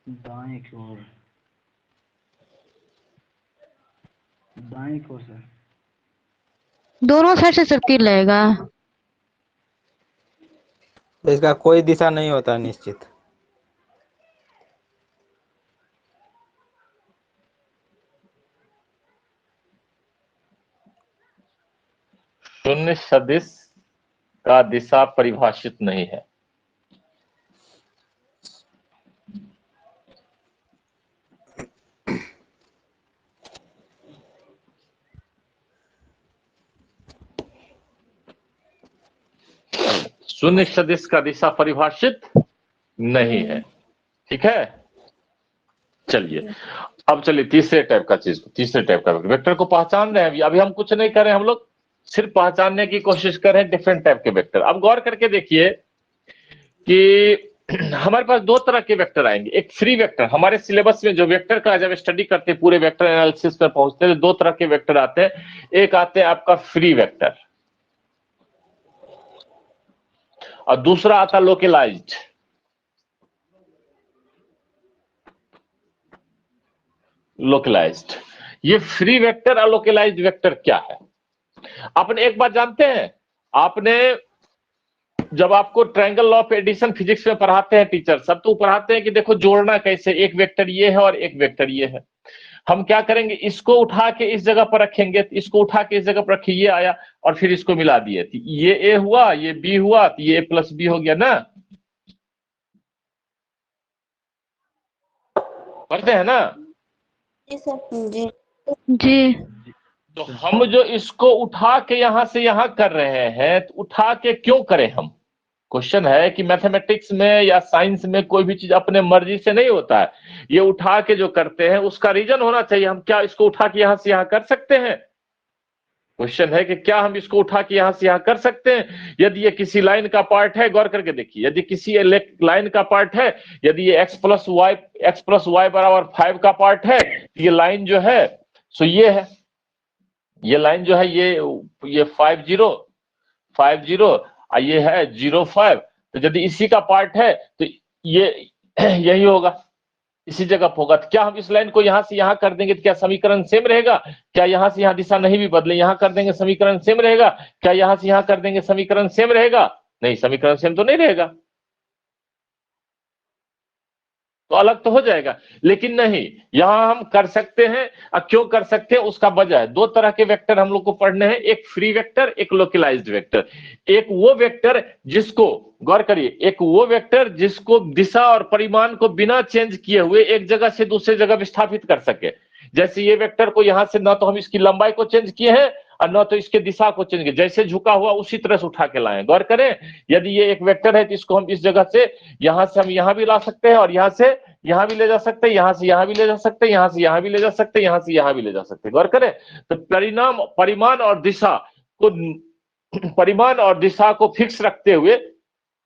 दाएं की ओर, दाएं की ओर सर। दोनों साइड से सर्किल रहेगा। तो इसका कोई दिशा नहीं होता निश्चित। शून्य सदिश का दिशा परिभाषित नहीं है। शून्य सदिश का दिशा परिभाषित नहीं है। ठीक है, चलिए अब चलिए तीसरे टाइप का चीज, तीसरे टाइप का वेक्टर को पहचान रहे हैं। अभी हम कुछ नहीं कर रहे हैं, हम लोग सिर्फ पहचानने की कोशिश कर रहे हैं डिफरेंट टाइप के वेक्टर। अब गौर करके देखिए कि हमारे पास दो तरह के वेक्टर आएंगे। एक फ्री वेक्टर, हमारे सिलेबस में जो वेक्टर का जब स्टडी करते हैं, पूरे वेक्टर एनालिसिस पर पहुंचते हैं, दो तरह के वेक्टर आते हैं। एक आते हैं आपका फ्री वेक्टर और दूसरा आता लोकलाइज्ड। लोकलाइज्ड, ये फ्री वेक्टर और लोकलाइज्ड वेक्टर क्या है, आपने एक बात जानते हैं, आपने जब आपको triangle law of addition physics में पढ़ाते हैं टीचर सब, तो पढ़ाते हैं कि देखो जोड़ना कैसे, एक वेक्टर ये है और एक वेक्टर ये है। हम क्या करेंगे, इसको उठा के इस जगह पर रखेंगे, इसको उठा के इस जगह पर रखिए, ये आया और फिर इसको मिला दिए, ये ए हुआ, ये बी हुआ, तो ये ए प्लस बी हो गया ना। पढ़ते हैं ना? जी सर जी। जी तो हम जो इसको उठा के यहां से यहां कर रहे हैं, तो उठा के क्यों करें हम? क्वेश्चन है कि मैथमेटिक्स में या साइंस में कोई भी चीज अपने मर्जी से नहीं होता है। ये उठा के जो करते हैं उसका रीजन होना चाहिए। हम क्या इसको उठा के यहां से यहां कर सकते हैं? क्वेश्चन है कि क्या हम इसको उठा के यहां से यहां कर सकते हैं? यदि ये किसी लाइन का पार्ट है, गौर करके देखिए, यदि किसी लाइन का पार्ट है, यदि ये x प्लस वाई बराबर 5 का पार्ट है, ये लाइन जो है सो ये है, ये लाइन जो है ये 50 और ये है 05। तो यदि इसी का पार्ट है तो ये यही होगा, इसी जगह पर होगा। तो क्या हम इस लाइन को यहां से यहां कर देंगे तो क्या समीकरण सेम रहेगा? क्या यहां से यहां दिशा नहीं भी बदले, यहां कर देंगे समीकरण सेम रहेगा? क्या यहां से यहां कर देंगे समीकरण सेम रहेगा? नहीं, समीकरण सेम तो नहीं रहेगा, तो अलग तो हो जाएगा। लेकिन नहीं, यहां हम कर सकते हैं। अब क्यों कर सकते हैं उसका वजह है। दो तरह के वेक्टर हम लोग को पढ़ने हैं, एक फ्री वेक्टर, एक लोकलाइज्ड वेक्टर। एक वो वेक्टर जिसको, गौर करिए, एक वो वेक्टर जिसको दिशा और परिमाण को बिना चेंज किए हुए एक जगह से दूसरे जगह विस्थापित कर सके। जैसे ये वेक्टर को यहां से ना तो हम इसकी लंबाई को चेंज किए हैं और न तो इसके दिशा को चेंज किए, जैसे झुका हुआ उसी तरह से उठा के लाए। गौर करें, यदि ये एक वेक्टर है तो इसको हम इस जगह से यहां से हम यहां भी ला सकते हैं और यहां से यहां भी ले जा सकते हैं, यहां से यहां भी ले जा सकते हैं, यहां से यहां भी ले जा सकते हैं, यहां से यहां भी ले जा सकते हैं। गौर करें, तो परिमाण और दिशा को फिक्स रखते हुए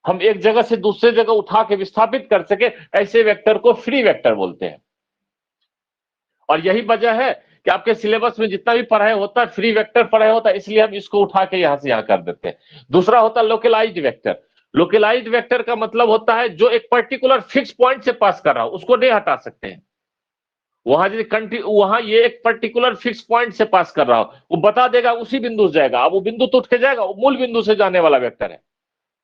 हम एक जगह से दूसरे जगह उठा के विस्थापित कर सके, ऐसे वेक्टर को फ्री वेक्टर बोलते हैं। और यही वजह है कि आपके सिलेबस में जितना भी पढ़ाई होता है फ्री वेक्टर पढ़ाई होता है, इसलिए हम इसको उठा के यहां से यहां कर देते हैं। दूसरा होता है लोकलाइज्ड वेक्टर। लोकलाइज्ड वेक्टर का मतलब होता है जो एक पर्टिकुलर फिक्स पॉइंट से पास कर रहा हो, उसको नहीं हटा सकते हैं। वहां ये एक पर्टिकुलर फिक्स पॉइंट से पास कर रहा हो, वो बता देगा उसी बिंदु से जाएगा। अब वो बिंदु तो उठ के जाएगा, वो मूल बिंदु से जाने वाला वेक्टर है,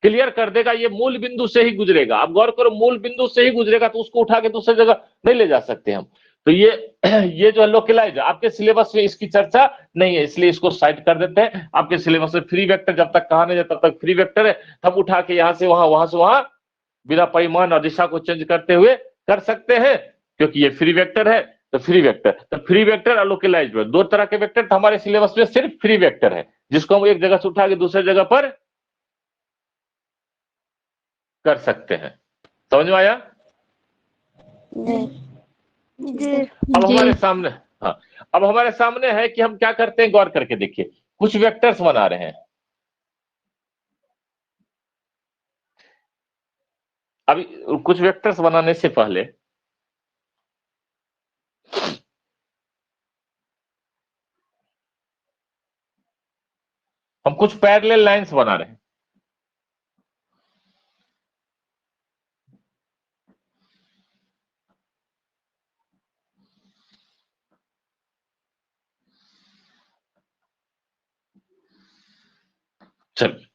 क्लियर कर देगा ये मूल बिंदु से ही गुजरेगा। अब गौर करो, मूल बिंदु से ही गुजरेगा तो उसको उठा के दूसरी जगह नहीं ले जा सकते हम। तो ये जो है लोकलाइज, आपके सिलेबस में इसकी चर्चा नहीं है, इसलिए इसको साइड कर देते हैं। आपके सिलेबस में फ्री वेक्टर जब तक कहा नहीं जाए तब तक फ्री वेक्टर है, हम उठा के यहां से वहां, वहां से वहां बिना परिमाण और दिशा को चेंज करते हुए कर सकते हैं, क्योंकि ये फ्री वेक्टर है। तो फ्री वेक्टर और लोकलाइज, दो तरह के वेक्टर हमारे सिलेबस में सिर्फ फ्री वेक्टर है, जिसको हम एक जगह से उठा के दूसरे जगह पर कर सकते हैं। समझ में आया? जी अब हमारे सामने, हाँ, अब हमारे सामने है कि हम क्या करते हैं। गौर करके देखिए, कुछ वेक्टर्स बना रहे हैं। अभी कुछ वेक्टर्स बनाने से पहले हम कुछ पैरेलल लाइंस बना रहे हैं। चलिए,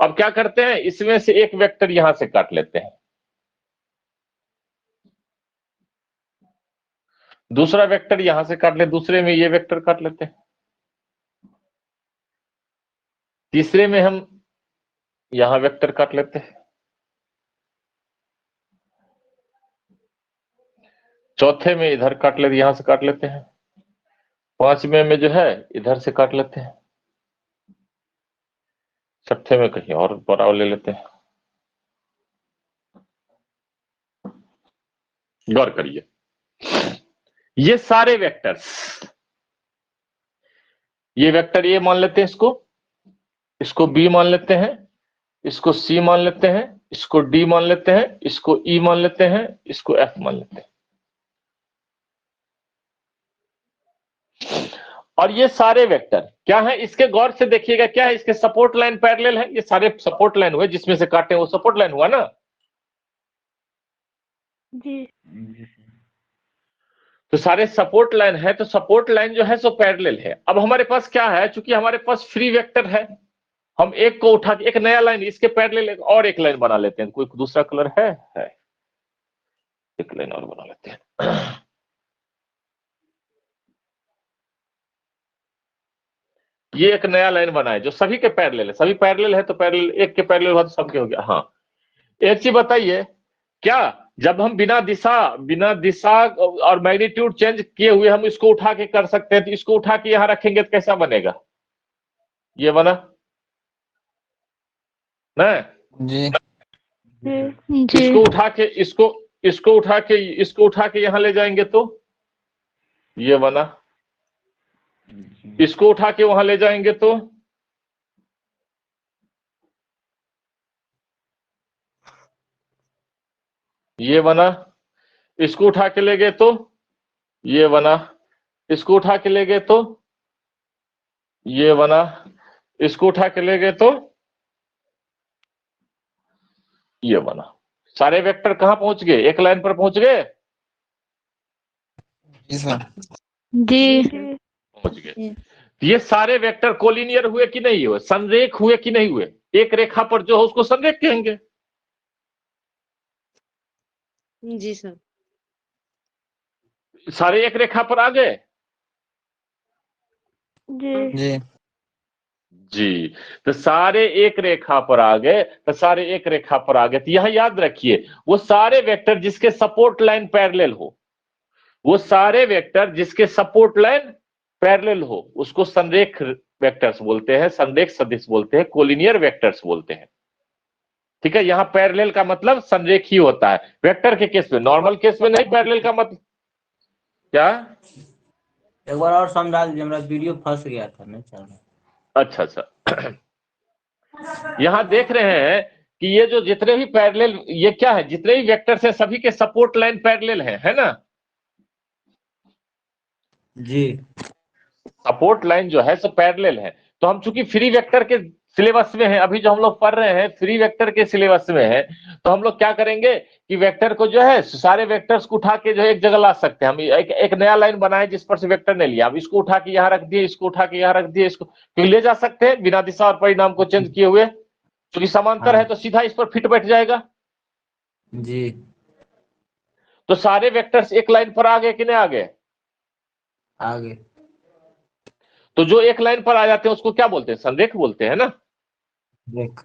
अब क्या करते हैं, इसमें से एक वेक्टर यहां से काट लेते हैं, दूसरा वेक्टर यहां से काट ले, दूसरे में ये वेक्टर काट लेते हैं, तीसरे में हम यहां वेक्टर काट लेते हैं, चौथे में इधर काट लेते, यहां से काट लेते हैं, पांचवें में जो है इधर से काट लेते हैं, छठे में कहीं और बड़ा ले लेते हैं। गौर करिए, ये सारे वेक्टर्स, ये वेक्टर ए मान लेते हैं, इसको बी मान लेते हैं, इसको सी मान लेते हैं, इसको डी मान लेते हैं, इसको ई मान लेते हैं, इसको एफ मान लेते हैं। और ये सारे वेक्टर क्या है, इसके गौर से देखिएगा, क्या है, इसके सपोर्ट लाइन पैरेलल है। ये सारे सपोर्ट लाइन हुए, जिसमें से काटे वो सपोर्ट लाइन हुआ ना। जी तो सारे सपोर्ट लाइन है, तो सपोर्ट लाइन जो है सो पैरेलल है। अब हमारे पास क्या है, चूंकि हमारे पास फ्री वेक्टर है, हम एक को उठा के एक नया लाइन, इसके पैरेलल और एक लाइन बना लेते हैं। कोई दूसरा कलर है, एक लाइन और बना लेते हैं। ये एक नया लाइन बनाए जो सभी के पैरेलल है, सभी पैरेलल है, तो पैरेलल एक के पैरेलल हुआ तो सबके हो गया। हाँ, एक चीज बताइए, क्या जब हम बिना दिशा और मैग्नीट्यूड चेंज किए हुए हम इसको उठा के कर सकते हैं, तो इसको उठा के यहां रखेंगे तो कैसा बनेगा? ये बना ना। जी जी इसको उठा के यहां ले जाएंगे तो ये बना। इसको उठा के वहां ले जाएंगे तो ये बना। इसको उठा के ले गए तो ये बना। इसको उठा के ले गए तो ये बना। इसको उठा के ले गए तो ये बना। सारे वेक्टर कहां पहुंच गए? एक लाइन पर पहुंच गए? जी सर। जी पहुंच गए। ये सारे वेक्टर कोलिनियर हुए कि नहीं हुए? संरेख हुए कि नहीं हुए? एक रेखा पर जो है उसको संरेख कहेंगे। जी सर। सारे एक रेखा पर आ गए। जी जी जी, तो सारे एक रेखा पर आ गए, तो सारे एक रेखा पर आ गए। तो यहां याद रखिए, वो सारे वेक्टर जिसके सपोर्ट लाइन पैरेलल हो, वो सारे वेक्टर जिसके सपोर्ट लाइन पैरेलल हो, उसको संरेख वेक्टर्स बोलते हैं, संरेख सदिश बोलते हैं, कोलिनियर वेक्टर्स बोलते हैं। ठीक है, यहां पैरेलल का मतलब संरेख ही होता है वेक्टर के केस में, नॉर्मल केस में नहीं। पैरेलल का मतलब क्या? एक बार और समझा दीजिए, मेरा वीडियो फंस गया था, नहीं चल रहा। अच्छा यहां देख रहे हैं कि ये जो जितने भी पैरेलल, ये क्या है, जितने भी वेक्टर्स हैं सभी के सपोर्ट लाइन पैरेलल है ना। जी सपोर्ट लाइन जो है सब पैरेलल है। तो हम चूंकि फ्री वेक्टर के सिलेबस में है, अभी जो हम लोग पढ़ रहे हैं फ्री वेक्टर के सिलेबस में है, तो हम लोग क्या करेंगे कि वेक्टर को जो है सारे वेक्टर्स को उठा के जो है एक जगह ला सकते हैं। हम एक नया लाइन बनाए जिस पर से वेक्टर ने लिया, अब इसको उठा के यहाँ रख दिए, इसको उठा के यहाँ रख दिए, इसको क्योंकि ले जा सकते हैं बिना दिशा और परिणाम को चेंज किए हुए, क्योंकि समांतर है तो सीधा इस पर फिट बैठ जाएगा। जी तो सारे वेक्टर्स एक लाइन पर आ गए कि नहीं आ गए? आगे तो जो एक लाइन पर आ जाते हैं उसको क्या बोलते हैं? संरेख बोलते हैं ना। देख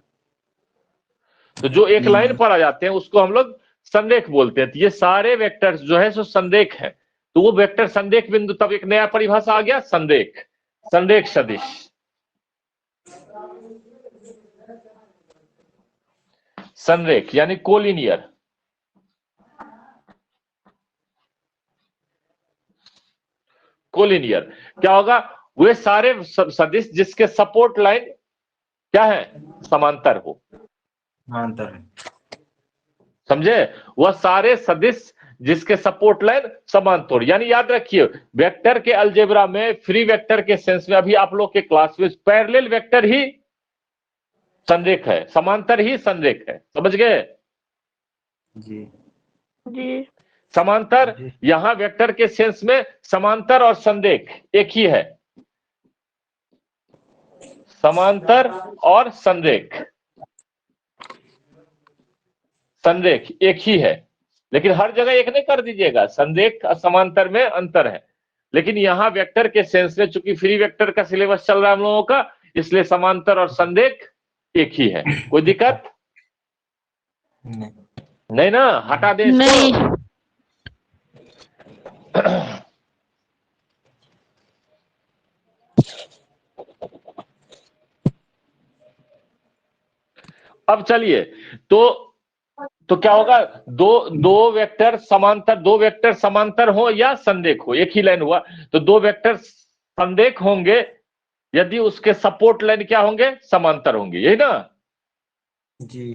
तो जो एक लाइन पर आ जाते हैं उसको हम लोग संरेख बोलते हैं। तो ये सारे वेक्टर्स जो है सो संरेख है। तो वो वेक्टर संरेख बिंदु, तब एक नया परिभाषा आ गया संरेख, संरेख सदिश। संरेख यानी कोलिनियर। कोलिनियर क्या होगा? वे सारे सदिश जिसके सपोर्ट लाइन क्या है? समांतर हो। अंतर है। समझे? वह सारे सदिश जिसके सपोर्ट लाइन समांतर, यानी याद रखिए वेक्टर के अलजेब्रा में, फ्री वेक्टर के सेंस में, अभी आप लोग के क्लास में पैरेलल वेक्टर ही संरेख है, समांतर ही संरेख है। समझ गए? जी जी समांतर, यहां वेक्टर के सेंस में समांतर और संरेख एक ही है। समांतर और संरेख, संरेख एक ही है, लेकिन हर जगह एक नहीं कर दीजिएगा, संरेख और समांतर में अंतर है। लेकिन यहां वेक्टर के सेंस में चूंकि फ्री वेक्टर का सिलेबस चल रहा है हम लोगों का, इसलिए समांतर और संरेख एक ही है। कोई दिक्कत नहीं ना? हटा दे इसको। नहीं। अब चलिए, तो क्या होगा? दो वेक्टर समांतर हो या संरेख हो, एक ही लाइन हुआ, तो दो वेक्टर संरेख होंगे यदि उसके सपोर्ट लाइन क्या होंगे? समांतर होंगे, यही ना? जी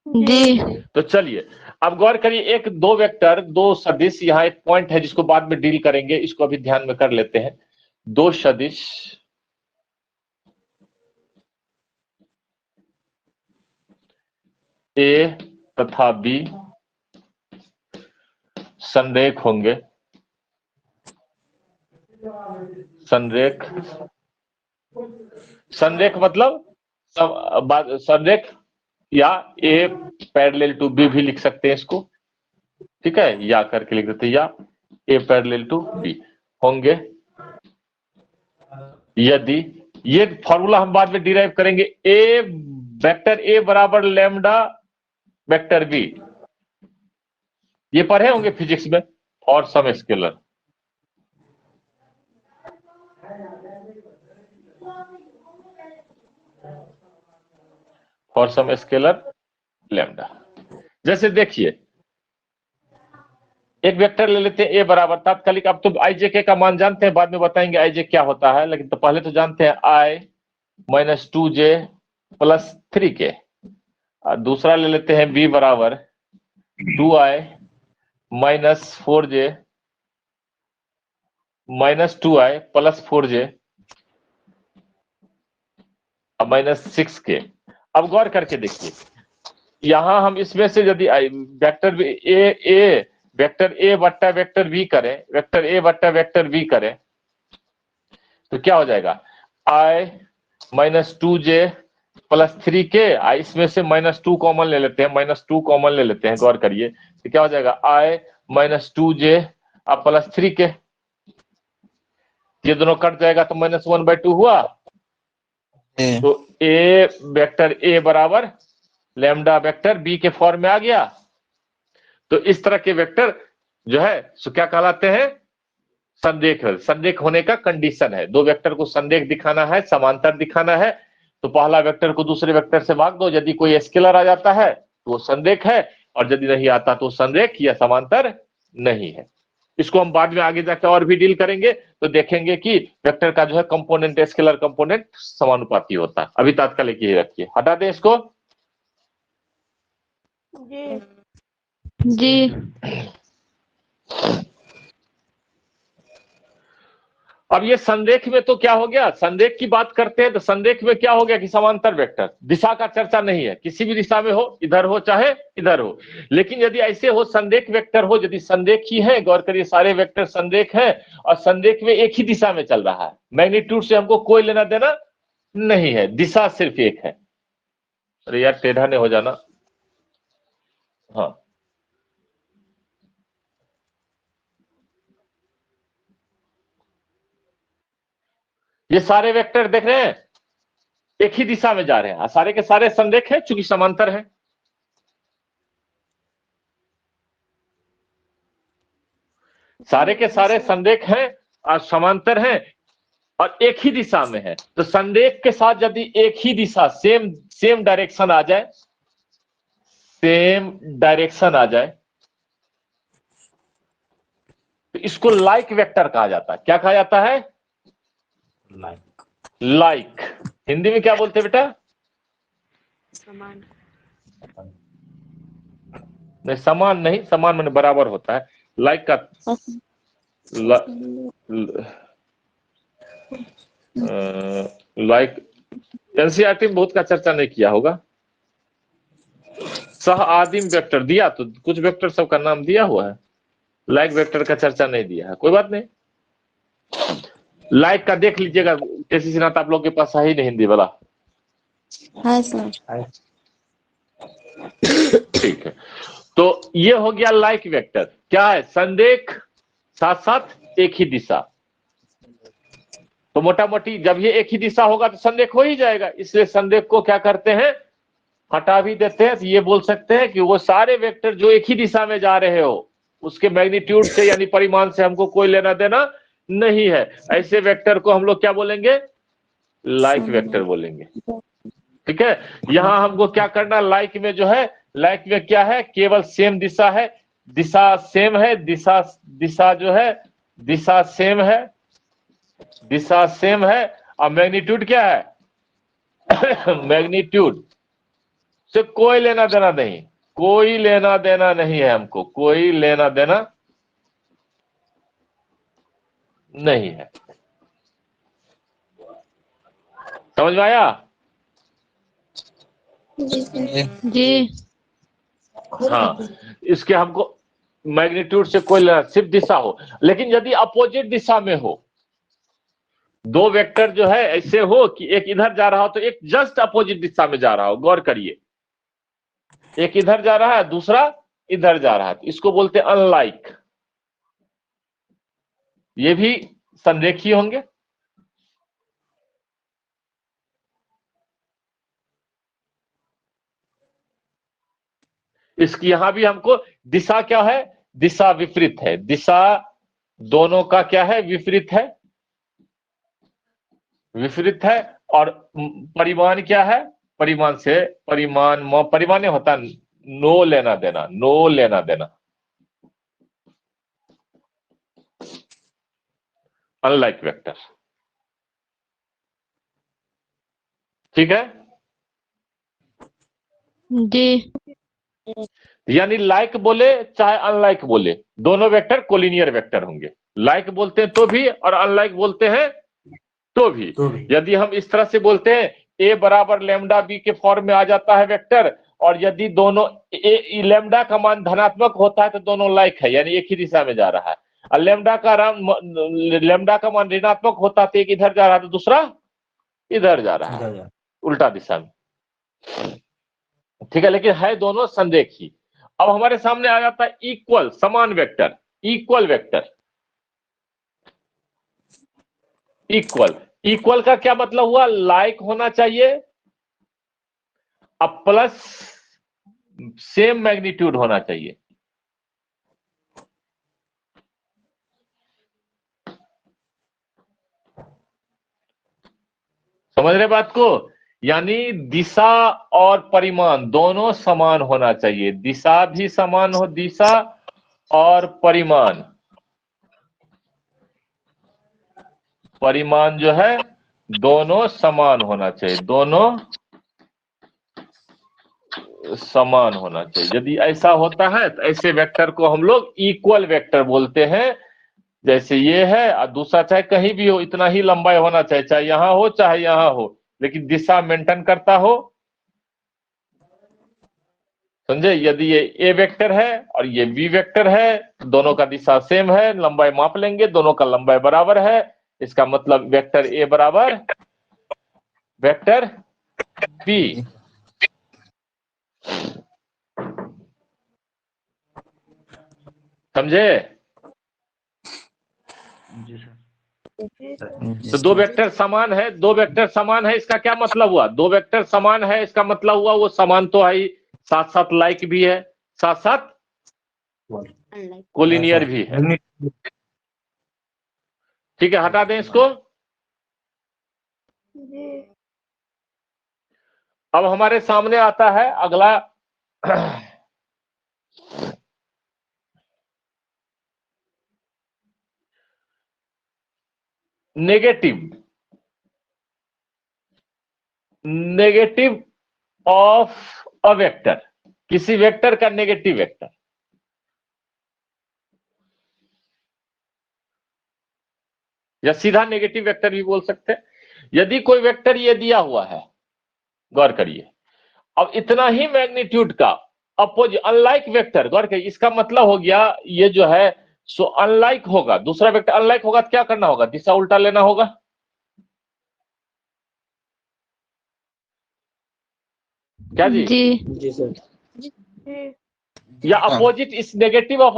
जी तो चलिए अब गौर करिए, एक दो वेक्टर, दो सदिश, यहाँ एक पॉइंट है जिसको बाद में डील करेंगे, इसको अभी ध्यान में कर लेते हैं। दो सदिश ए तथा बी संरेख होंगे। संरेख, संरेख मतलब संरेख, या ए पैरेलल टू बी भी लिख सकते हैं इसको, ठीक है, या करके लिख देते हैं, या ए पैरेलल टू बी होंगे यदि, ये फॉर्मूला हम बाद में डिराइव करेंगे, ए वेक्टर ए बराबर लैम्डा वेक्टर बी, ये पढ़े होंगे फिजिक्स में, for some scalar. For some scalar lambda. जैसे देखिए एक वेक्टर ले लेते हैं ए बराबर तात्कालिक, अब तो आई जे के का मान जानते हैं, बाद में बताएंगे आई जे क्या होता है, लेकिन तो पहले तो जानते हैं आई माइनस 2j प्लस 3k। और दूसरा ले लेते हैं बी बराबर 2i minus 4j minus 2i plus 4j minus 6k। अब गौर करके देखिए, यहां हम इसमें से यदि वेक्टर ए वेक्टर ए बट्टा वेक्टर बी करें, वेक्टर ए बट्टा वेक्टर बी करें तो क्या हो जाएगा, i minus 2j plus 3k। इसमें से -2 कॉमन ले लेते हैं, -2 कॉमन ले लेते हैं, गौर करिए तो क्या हो जाएगा i minus 2j plus 3k। ये दोनों कट जाएगा तो -1/2 हुआ। तो ए वेक्टर ए बराबर लैम्डा वेक्टर बी के फॉर्म में आ गया। तो इस तरह के वेक्टर जो है सो क्या कहलाते हैं, संरेख। संरेख होने का कंडीशन है, दो वेक्टर को संरेख दिखाना है, समांतर दिखाना है, तो पहला वेक्टर को दूसरे वेक्टर से भाग दो, यदि कोई स्केलर आ जाता है तो वो संरेख है, और यदि नहीं आता तो संरेख या समांतर नहीं है। इसको हम बाद में आगे जाकर और भी डील करेंगे, तो देखेंगे कि वेक्टर का जो है कंपोनेंट स्केलर कंपोनेंट समानुपाती होता है। अभी तात्कालिक यही रखिए, हटा दें इसको। जी। अब ये संरेख में तो क्या हो गया, संरेख की बात करते हैं तो संरेख में क्या हो गया कि समांतर वेक्टर, दिशा का चर्चा नहीं है, किसी भी दिशा में हो, इधर हो चाहे इधर हो। लेकिन यदि ऐसे हो संरेख वेक्टर हो, यदि संरेख ही है, गौर करिए सारे वेक्टर संरेख है और संरेख में एक ही दिशा में चल रहा है, मैग्नीट्यूड से हमको कोई लेना देना नहीं है, दिशा सिर्फ एक है। अरे यार टेढ़ा नहीं हो जाना। हाँ ये सारे वेक्टर देख रहे हैं एक ही दिशा में जा रहे हैं, सारे के सारे संरेख है चूंकि समांतर है। सारे के सारे संरेख हैं और समांतर हैं और एक ही दिशा में है। तो संरेख के साथ यदि एक ही दिशा सेम डायरेक्शन आ जाए, सेम डायरेक्शन आ जाए तो इसको लाइक वेक्टर कहा जाता है। क्या कहा जाता है, लाइक। हिंदी में क्या बोलते हैं बेटा, समान। नहीं समान नहीं, समान माने बराबर होता है, लाइक का लाइक एनसीईआरटी में बहुत का चर्चा नहीं किया होगा। सह आदिम वेक्टर दिया तो कुछ वेक्टर सबका नाम दिया हुआ है, लाइक वेक्टर का चर्चा नहीं दिया है, कोई बात नहीं। लाइक का देख लीजिएगा, कैसी सिनात आप लोग के पास है ही नहीं हिंदी वाला। हाँ सर। ठीक है, तो ये हो गया लाइक वेक्टर। क्या है, संरेख साथ साथ एक ही दिशा। तो मोटा मोटी जब ये एक ही दिशा होगा तो संरेख हो ही जाएगा, इसलिए संरेख को क्या करते हैं, हटा भी देते हैं। तो ये बोल सकते हैं कि वो सारे वेक्टर जो एक ही दिशा में जा रहे हो उसके मैग्नीट्यूड से यानी परिमाण से हमको कोई लेना देना नहीं है। ऐसे वेक्टर को हम लोग क्या बोलेंगे, लाइक वेक्टर बोलेंगे। ठीक है, यहां हमको क्या करना, लाइक में जो है, लाइक में क्या है, केवल सेम दिशा है, दिशा सेम है, दिशा जो है, दिशा सेम है, दिशा सेम है और मैग्नीट्यूड क्या है मैग्नीट्यूड से कोई लेना देना नहीं, कोई लेना देना नहीं है हमको, कोई लेना देना नहीं है। समझ में आया? जी। हाँ, इसके हमको मैग्नीट्यूड से कोई लेना, सिर्फ दिशा हो। लेकिन यदि अपोजिट दिशा में हो, दो वेक्टर जो है ऐसे हो कि एक इधर जा रहा हो तो एक जस्ट अपोजिट दिशा में जा रहा हो, गौर करिए, एक इधर जा रहा है दूसरा इधर जा रहा है, तो इसको बोलते हैं अनलाइक। ये भी संरेखीय होंगे। इसकी यहां भी हमको दिशा क्या है, दिशा विपरीत है, दिशा दोनों का क्या है, विपरीत है, विपरीत है। और परिमाण क्या है, परिमाण से परिमाण होता नो लेना देना, नो लेना देना, अनलाइक वेक्टर। ठीक है, जी यानी लाइक बोले चाहे अनलाइक बोले, दोनों वेक्टर कोलिनियर वेक्टर होंगे। लाइक बोलते हैं तो भी और अनलाइक बोलते हैं तो भी। यदि हम इस तरह से बोलते हैं ए बराबर लैम्डा बी के फॉर्म में आ जाता है वेक्टर, और यदि दोनों लैम्डा का मान धनात्मक होता है तो दोनों लाइक है, यानी एक ही दिशा में जा रहा है। और लैम्डा का मान ऋणात्मक होता है तो एक इधर जा रहा है तो दूसरा इधर जा रहा है, उल्टा दिशा में। ठीक है, लेकिन है दोनों संरेखी। अब हमारे सामने आ जाता है इक्वल, समान vector, equal vector. Equal, equal का क्या मतलब हुआ, लाइक होना चाहिए, अब प्लस सेम मैग्नीट्यूड होना चाहिए। समझ रहे बात को, यानी दिशा और परिमाण दोनों समान होना चाहिए, दिशा भी समान हो, दिशा और परिमाण, परिमाण जो है दोनों समान होना चाहिए, दोनों समान होना चाहिए। यदि ऐसा होता है तो ऐसे वेक्टर को हम लोग इक्वल वेक्टर बोलते हैं। जैसे ये है और दूसरा चाहे कहीं भी हो, इतना ही लंबाई होना चाहिए, चाहे यहां हो चाहे यहां हो, लेकिन दिशा मेंटेन करता हो। समझे, यदि ये ए वेक्टर है और ये बी वेक्टर है, दोनों का दिशा सेम है, लंबाई माप लेंगे, दोनों का लंबाई बराबर है, इसका मतलब वेक्टर ए बराबर वेक्टर बी। समझे, जी सर। तो दो वेक्टर समान है, दो वेक्टर समान है, इसका क्या मतलब हुआ, दो वेक्टर समान है इसका मतलब हुआ वो समान तो है ही, साथ साथ लाइक भी है, साथ साथ कोलिनियर भी है। ठीक है, हटा दें इसको। अब हमारे सामने आता है अगला negative, negative of a vector, किसी वेक्टर का नेगेटिव वेक्टर। या सीधा नेगेटिव वेक्टर भी बोल सकते हैं। यदि कोई वेक्टर ये दिया हुआ है, गौर करिए, अब इतना ही मैग्नीट्यूड का अपोजिट अनलाइक वेक्टर, गौर करिए, इसका मतलब हो गया ये जो है सो अनलाइक होगा, दूसरा वेक्टर अनलाइक होगा तो क्या करना होगा, दिशा उल्टा लेना होगा। क्या जी, जी सर। या अपोजिट इस नेगेटिव ऑफ,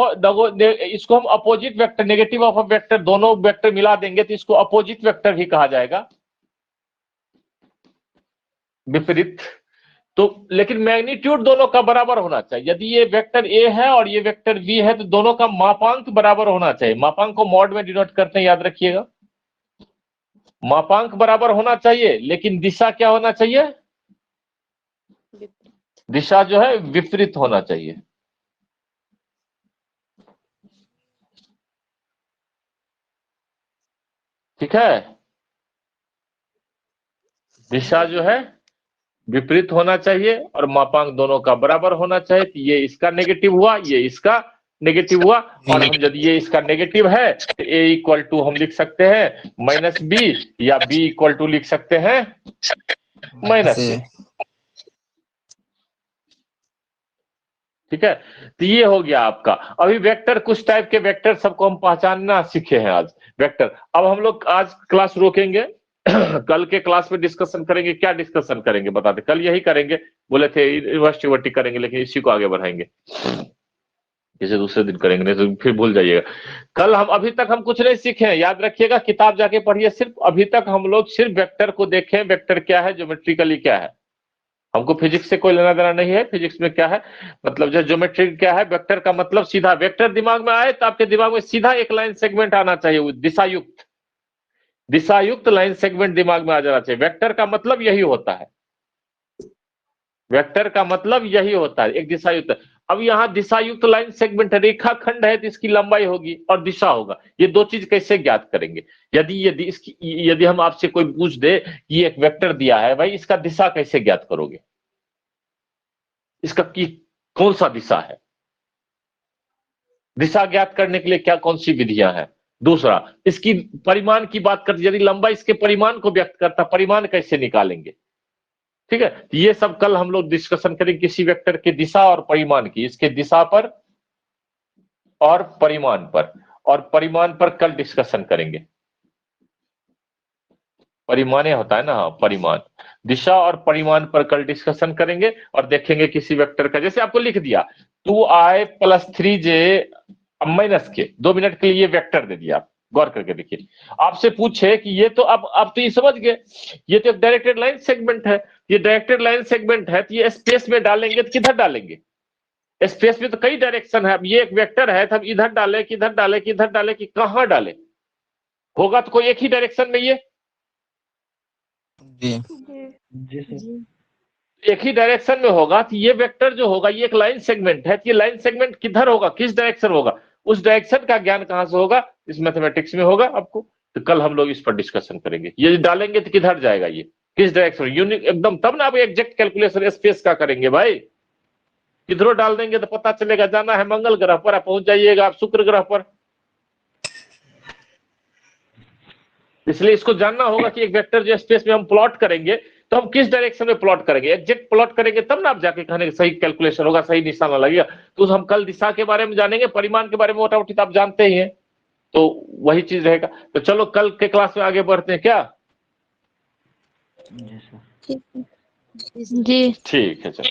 इसको हम opposite vector, negative of vector, दोनों वेक्टर मिला देंगे तो इसको अपोजिट वेक्टर भी कहा जाएगा, विपरीत। तो लेकिन मैग्नीट्यूड दोनों का बराबर होना चाहिए। यदि ये वेक्टर ए है और ये वेक्टर बी है तो दोनों का मापांक बराबर होना चाहिए। मापांक को मॉड में डिनोट करते हैं, याद रखिएगा, मापांक बराबर होना चाहिए, लेकिन दिशा क्या होना चाहिए, दिशा जो है विपरीत होना चाहिए। ठीक है, दिशा जो है विपरीत होना चाहिए और मापांक दोनों का बराबर होना चाहिए। तो ये इसका नेगेटिव हुआ, ये इसका नेगेटिव हुआ, और हम यदि ये इसका नेगेटिव है तो a इक्वल टू हम लिख सकते हैं माइनस बी, या b इक्वल टू लिख सकते हैं माइनस ए। ठीक है, तो ये हो गया आपका। अभी वेक्टर, कुछ टाइप के वेक्टर सबको हम पहचानना सीखे हैं आज वेक्टर। अब हम लोग आज क्लास रोकेंगे कल के क्लास में डिस्कशन करेंगे। क्या डिस्कशन करेंगे बताते, कल यही करेंगे, बोले थे यूनिवर्सिटी करेंगे, लेकिन इसी को आगे बढ़ाएंगे, किसी दूसरे दिन करेंगे, नहीं तो फिर भूल जाइएगा। कल हम, अभी तक हम कुछ नहीं सीखे हैं, याद रखिएगा, किताब जाके पढ़िए। सिर्फ अभी तक हम लोग सिर्फ वेक्टर को देखें, वेक्टर क्या है, ज्योमेट्रिकली क्या है, हमको फिजिक्स से कोई लेना देना नहीं है। फिजिक्स में क्या है, मतलब जो ज्योमेट्री क्या है, वेक्टर का मतलब सीधा, वेक्टर दिमाग में आए तो आपके दिमाग में सीधा एक लाइन सेगमेंट आना चाहिए, दिशायुक्त लाइन सेगमेंट दिमाग में आ जाना चाहिए। वेक्टर का मतलब यही होता है, वेक्टर का मतलब यही होता है, एक दिशायुक्त। अब यहाँ दिशायुक्त लाइन सेगमेंट है, रेखाखंड है तो इसकी लंबाई होगी और दिशा होगा। ये दो चीज कैसे ज्ञात करेंगे? यदि हम आपसे कोई पूछ दे कि एक वेक्टर दिया है, भाई इसका दिशा कैसे ज्ञात करोगे, इसका कौन सा दिशा है? दिशा ज्ञात करने के लिए क्या कौन सी विधियां हैं? दूसरा, इसकी परिमाण की बात करते, यदि लंबाई इसके परिमाण को व्यक्त करता, परिमाण कैसे निकालेंगे? ठीक है, ये सब कल हम लोग डिस्कशन करेंगे किसी वेक्टर के दिशा और परिमाण की, इसके दिशा पर और परिमाण पर कल डिस्कशन करेंगे। परिमाण होता है ना, हाँ, परिमाण, दिशा और परिमाण पर कल डिस्कशन करेंगे और देखेंगे किसी वेक्टर का, जैसे आपको लिख दिया 2i + 3j -k, 2 मिनट के लिए ये वेक्टर दे दिया। गौर करके देखिए, आपसे पूछे कि ये तो अब आप तो ये समझ गए, ये तो एक डायरेक्टेड लाइन सेगमेंट है, ये डायरेक्टेड लाइन सेगमेंट है तो ये स्पेस में डालेंगे तो किधर डालेंगे? स्पेस में तो कई डायरेक्शन है। अब ये एक वेक्टर है तो हम इधर डाले कि इधर डाले कि इधर डाले कि कहां डाले? होगा तो कोई एक ही डायरेक्शन में, ये जी सर। एक ही डायरेक्शन में होगा तो ये वेक्टर जो होगा ये एक लाइन सेगमेंट है, तो ये लाइन सेगमेंट किधर होगा, किस डायरेक्शन होगा? उस डायरेक्शन का ज्ञान कहां से होगा? इस मैथमेटिक्स में होगा आपको। तो कल हम लोग इस पर डिस्कशन करेंगे, ये डालेंगे तो किधर जाएगा, ये किस डायरेक्शन, यूनिक एकदम, तब ना आप एग्जैक्ट कैलकुलेशन स्पेस का करेंगे। भाई किधरों डाल देंगे तो पता चलेगा, जाना है मंगल ग्रह पर, आप पहुंच जाइएगा आप शुक्र ग्रह पर। इसलिए इसको जानना होगा कि एक वेक्टर जो स्पेस में हम प्लॉट करेंगे तो हम किस डायरेक्शन में प्लॉट करेंगे, एग्जैक्ट प्लॉट करेंगे तब ना आप जाके कहने सही कैलकुलेशन होगा, सही निशाना लगेगा। तो हम कल दिशा के बारे में जानेंगे, परिमाण के बारे में मोटा मोटी तो आप जानते ही हैं, तो वही चीज रहेगा। तो चलो कल के क्लास में आगे बढ़ते हैं क्या? जी सर। जी। ठीक है, चलो।